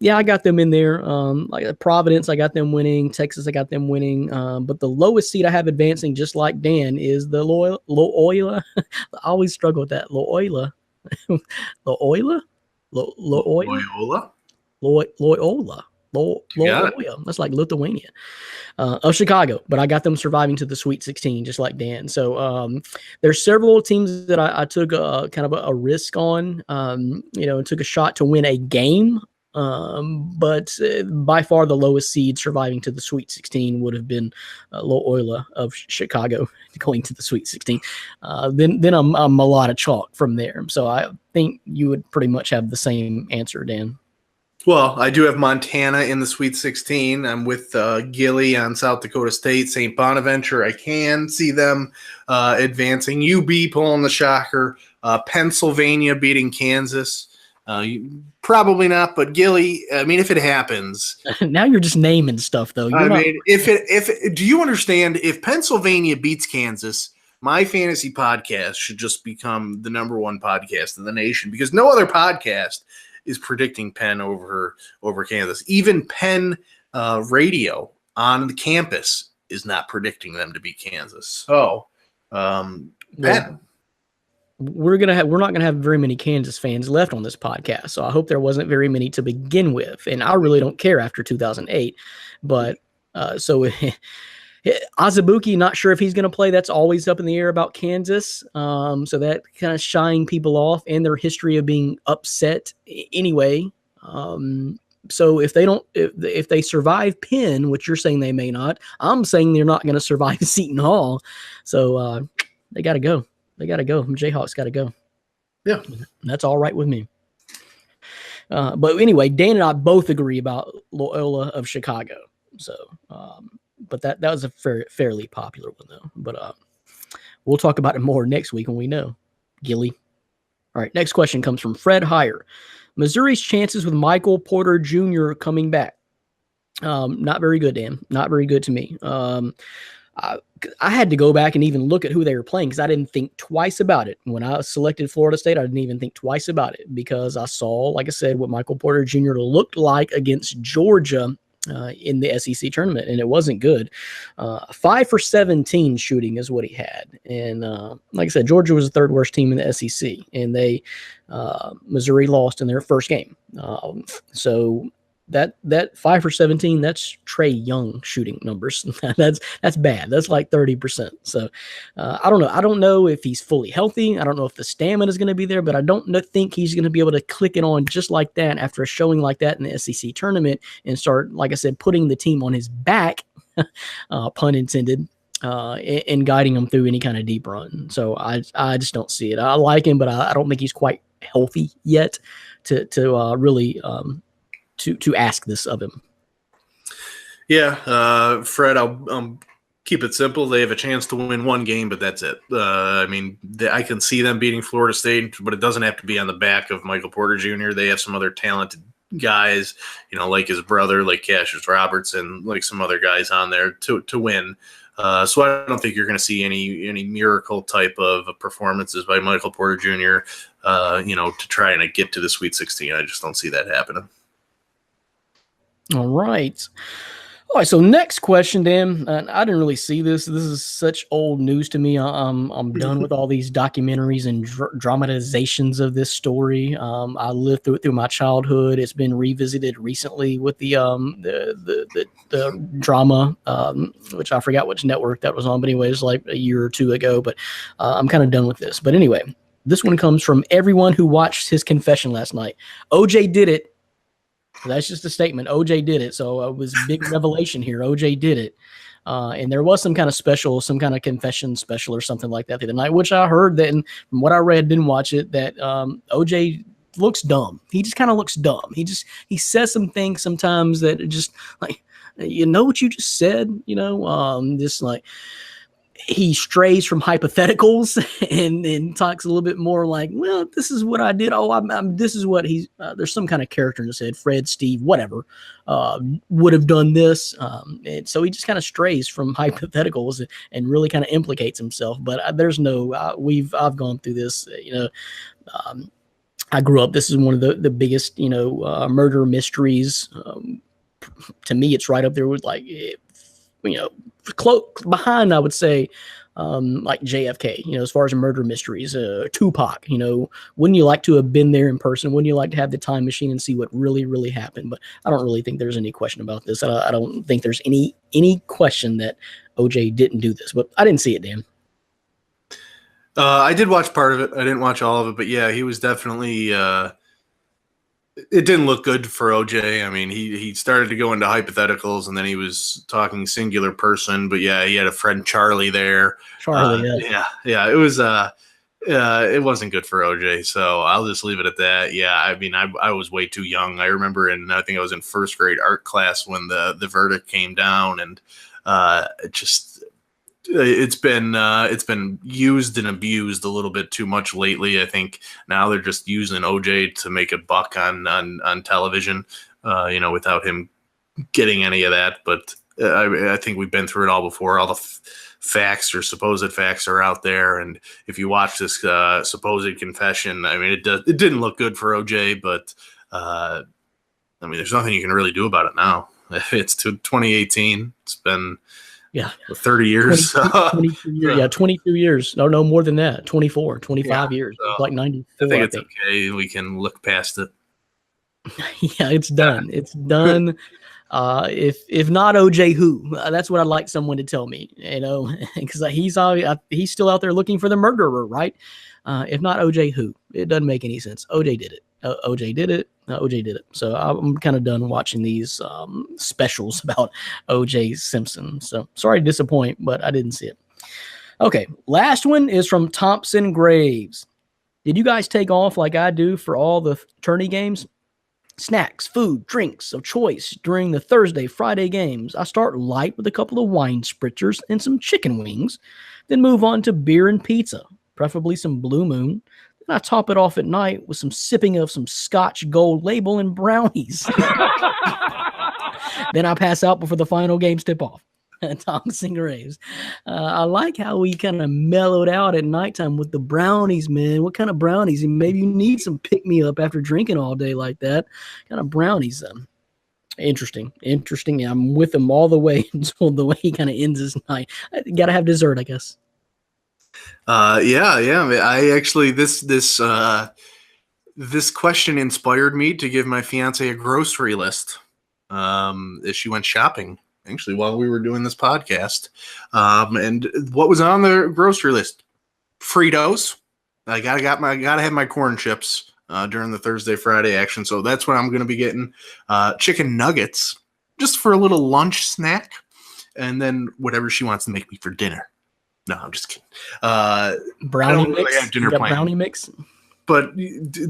yeah, I got them in there. Like Providence, I got them winning. Texas, I got them winning. But the lowest seed I have advancing, just like Dan, is the Loyola. I always struggle with that. Loyola. Loyola? Loyola. Loyola. That's like Lithuania. Of Chicago, but I got them surviving to the Sweet 16, just like Dan. So there's several teams that I took kind of a risk on, took a shot to win a game. But by far the lowest seed surviving to the Sweet 16 would have been Loyola of Chicago going to the Sweet 16. Then I'm a lot of chalk from there. So I think you would pretty much have the same answer, Dan. Well, I do have Montana in the Sweet 16. I'm with Gilly on South Dakota State, St. Bonaventure. I can see them advancing. UB pulling the shocker. Pennsylvania beating Kansas. Probably not, but Gilly, I mean, if it happens. Now you're just naming stuff, though. Do you understand? If Pennsylvania beats Kansas, my fantasy podcast should just become the number one podcast in the nation because no other podcast is predicting Penn over Kansas. Even Penn radio on the campus is not predicting them to beat Kansas. So, Penn. We're not gonna have very many Kansas fans left on this podcast, so I hope there wasn't very many to begin with. And I really don't care after 2008, but so Azubuike, not sure if he's gonna play. That's always up in the air about Kansas. So that kind of shying people off and their history of being upset anyway. So if they survive Penn, which you're saying they may not, I'm saying they're not going to survive Seton Hall. So they got to go. They got to go. Jayhawks got to go. Yeah. That's all right with me. But anyway, Dan and I both agree about Loyola of Chicago. So, but that was a fairly popular one, though. But we'll talk about it more next week when we know. Gilly. All right, next question comes from Fred Heyer. Missouri's chances with Michael Porter Jr. coming back. Not very good, Dan. Not very good to me. I had to go back and even look at who they were playing because I didn't think twice about it. When I selected Florida State, I didn't even think twice about it because I saw, like I said, what Michael Porter Jr. looked like against Georgia in the SEC tournament, and it wasn't good. 5 for 17 shooting is what he had. And like I said, Georgia was the third worst team in the SEC, and Missouri lost in their first game. So that 5 for 17, that's Trae Young shooting numbers. that's bad. That's like 30%. So I don't know. I don't know if he's fully healthy. I don't know if the stamina is going to be there, but I don't think he's going to be able to click it on just like that after a showing like that in the SEC tournament and start, like I said, putting the team on his back, pun intended, and guiding him through any kind of deep run. So I just don't see it. I like him, but I don't think he's quite healthy yet to really to ask this of him. Yeah, Fred, I'll keep it simple. They have a chance to win one game, but that's it. I mean, I can see them beating Florida State, but it doesn't have to be on the back of Michael Porter Jr. They have some other talented guys, like his brother, like Cassius Robertson, like some other guys on there to win. So I don't think you're going to see any miracle type of performances by Michael Porter Jr. To try and get to the Sweet 16. I just don't see that happening. All right. So next question, Dan. I didn't really see this. This is such old news to me. I'm done with all these documentaries and dramatizations of this story. I lived through my childhood. It's been revisited recently with the drama, which I forgot which network that was on, but anyway, it was like a year or two ago. But I'm kind of done with this. But anyway, this one comes from everyone who watched his confession last night. OJ did it. That's just a statement. OJ did it. So it was a big revelation here. OJ did it. And there was some kind of special, some kind of confession special or something like that the other night, which I heard that, and from what I read, didn't watch it, that OJ looks dumb. He just kind of looks dumb. He says some things sometimes that are just like, you know what you just said, just like he strays from hypotheticals and talks a little bit more like, well, this is what I did. Oh, this is what he's, there's some kind of character in his head, Fred, Steve, whatever, would have done this. And so he just kind of strays from hypotheticals and really kind of implicates himself. But there's no, I've gone through this, I grew up, this is one of the biggest, murder mysteries. To me, it's right up there with close behind, I would say, like JFK, as far as murder mysteries, Tupac, wouldn't you like to have been there in person? Wouldn't you like to have the time machine and see what really, really happened? But I don't really think there's any question about this. I don't think there's any question that OJ didn't do this, but I didn't see it, Dan. I did watch part of it. I didn't watch all of it, but yeah, he was definitely, it didn't look good for OJ. I mean, he started to go into hypotheticals, and then he was talking singular person. But yeah, he had a friend Charlie there. Charlie, yeah. It was it wasn't good for OJ. So I'll just leave it at that. Yeah, I mean, I was way too young. I remember I think I was in first grade art class when the verdict came down, and it's been used and abused a little bit too much lately. I think now they're just using OJ to make a buck on television, without him getting any of that. But I think we've been through it all before. All the facts or supposed facts are out there, and if you watch this supposed confession, I mean, it didn't look good for OJ. But I mean, there's nothing you can really do about it now. It's to 2018. It's been 30 years. 22 years. 22 years. No more than that. 24, 25 years. So like 94. I think it's okay. We can look past it. Yeah, it's done. It's done. If not OJ, who? That's what I'd like someone to tell me, because he's still out there looking for the murderer, right? If not OJ, who? It doesn't make any sense. OJ did it. OJ did it. OJ did it. So I'm kind of done watching these specials about OJ Simpson. So sorry to disappoint, but I didn't see it. Okay, last one is from Thompson Graves. Did you guys take off like I do for all the tourney games? Snacks, food, drinks of choice during the Thursday, Friday games. I start light with a couple of wine spritzers and some chicken wings, then move on to beer and pizza, preferably some Blue Moon. Then I top it off at night with some sipping of some Scotch Gold Label and brownies. Then I pass out before the final games tip off. Thompson Graves. I like how we kind of mellowed out at nighttime with the brownies, man. What kind of brownies? And maybe you need some pick-me-up after drinking all day like that. Kind of brownies. Interesting. Yeah, I'm with him all the way until the way he kind of ends his night. Got to have dessert, I guess. Yeah. I actually this question inspired me to give my fiance a grocery list. As she went shopping, actually, while we were doing this podcast, and what was on the grocery list? Fritos. I gotta have my corn chips during the Thursday Friday action, so that's what I'm gonna be getting. Chicken nuggets, just for a little lunch snack, and then whatever she wants to make me for dinner. No, I'm just kidding. Brownie mix. Really have dinner plan. Brownie mix. But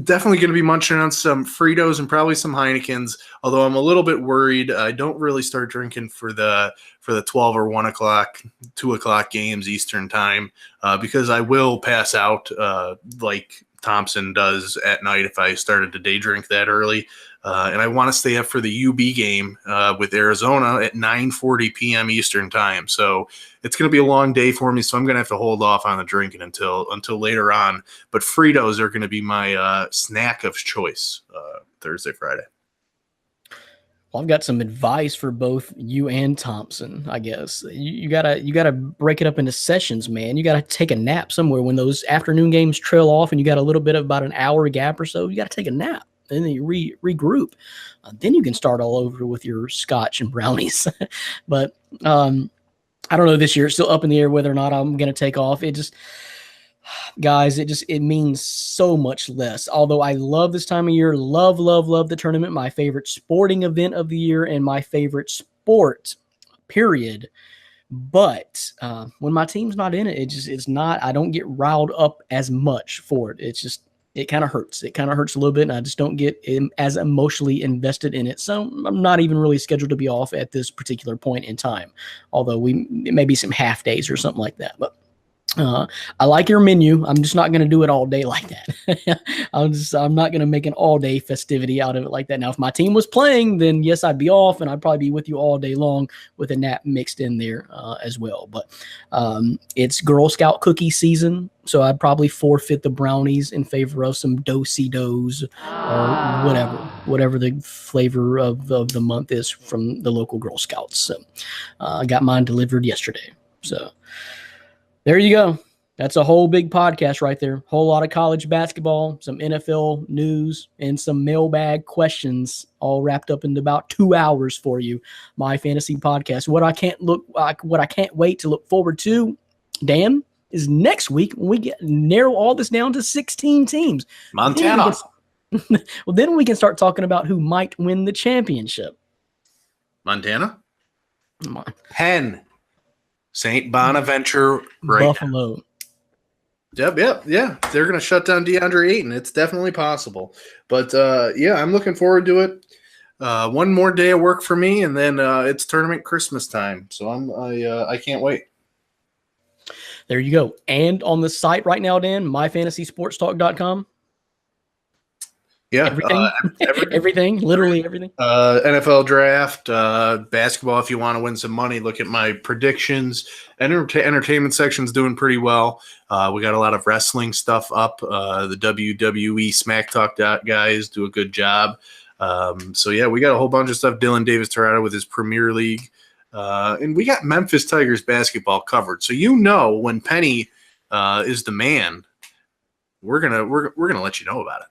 definitely going to be munching on some Fritos and probably some Heinekens. Although I'm a little bit worried. I don't really start drinking for the 12 or 1 o'clock, 2 o'clock games Eastern time, because I will pass out like Thompson does at night if I started to day drink that early. And I want to stay up for the UB game with Arizona at 9:40 p.m. Eastern time. So it's going to be a long day for me. So I'm going to have to hold off on the drinking until later on. But Fritos are going to be my snack of choice Thursday, Friday. Well, I've got some advice for both you and Thompson, I guess. You gotta break it up into sessions, man. You gotta take a nap somewhere when those afternoon games trail off and you got a little bit of about an hour gap or so. You gotta take a nap. And then you regroup. Then you can start all over with your scotch and brownies. But I don't know this year. It's still up in the air whether or not I'm going to take off. It means so much less. Although I love this time of year. Love the tournament. My favorite sporting event of the year and my favorite sport, period. But when my team's not in it, it's not. I don't get riled up as much for it. It's just it kind of hurts. It kind of hurts a little bit, and I just don't get as emotionally invested in it. So I'm not even really scheduled to be off at this particular point in time. Although it may be some half days or something like that, but. I like your menu. I'm just not going to do it all day like that. I'm not going to make an all day festivity out of it like that. Now, if my team was playing, then yes, I'd be off and I'd probably be with you all day long with a nap mixed in there as well. But it's Girl Scout cookie season, so I'd probably forfeit the brownies in favor of some Do-si-dos or whatever the flavor of the month is from the local Girl Scouts. So I got mine delivered yesterday. So there you go. That's a whole big podcast right there. Whole lot of college basketball, some NFL news, and some mailbag questions all wrapped up into about 2 hours for you. My fantasy podcast. What I can't wait to look forward to, Dan, is next week when we narrow all this down to 16 teams. Montana. Then we can start talking about who might win the championship. Montana. Come on. Penn. St. Bonaventure. Right. Buffalo. Yep. Yeah. They're going to shut down DeAndre Ayton. It's definitely possible. But, yeah, I'm looking forward to it. One more day of work for me, and then it's tournament Christmas time. So I can't wait. There you go. And on the site right now, Dan, myfantasysportstalk.com. Yeah, everything, literally everything. NFL draft, basketball. If you want to win some money, look at my predictions. Entertainment section's doing pretty well. We got a lot of wrestling stuff up. The WWE Smack Talk guys do a good job. So yeah, we got a whole bunch of stuff. Dylan Davis Torrado with his Premier League, and we got Memphis Tigers basketball covered. So when Penny is the man, we're gonna let you know about it.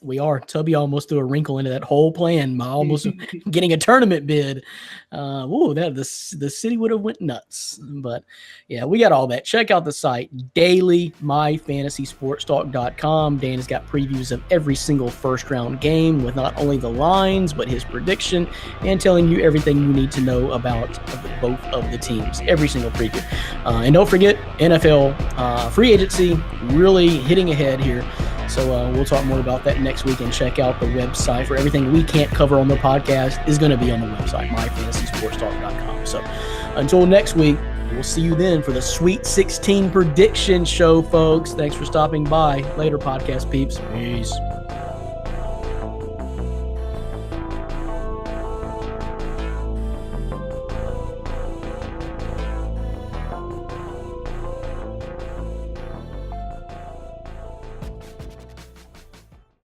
We are. Tubby almost threw a wrinkle into that whole plan by almost getting a tournament bid. The city would have went nuts. But, yeah, we got all that. Check out the site, dailymyfantasysportstalk.com. Dan has got previews of every single first-round game with not only the lines but his prediction and telling you everything you need to know about both of the teams, every single preview. And don't forget, NFL free agency really hitting ahead here. So we'll talk more about that next week, and check out the website for everything we can't cover on the podcast is going to be on the website, myfantasysportstalk.com. So until next week, we'll see you then for the Sweet 16 prediction show, folks. Thanks for stopping by. Later, podcast peeps. Peace.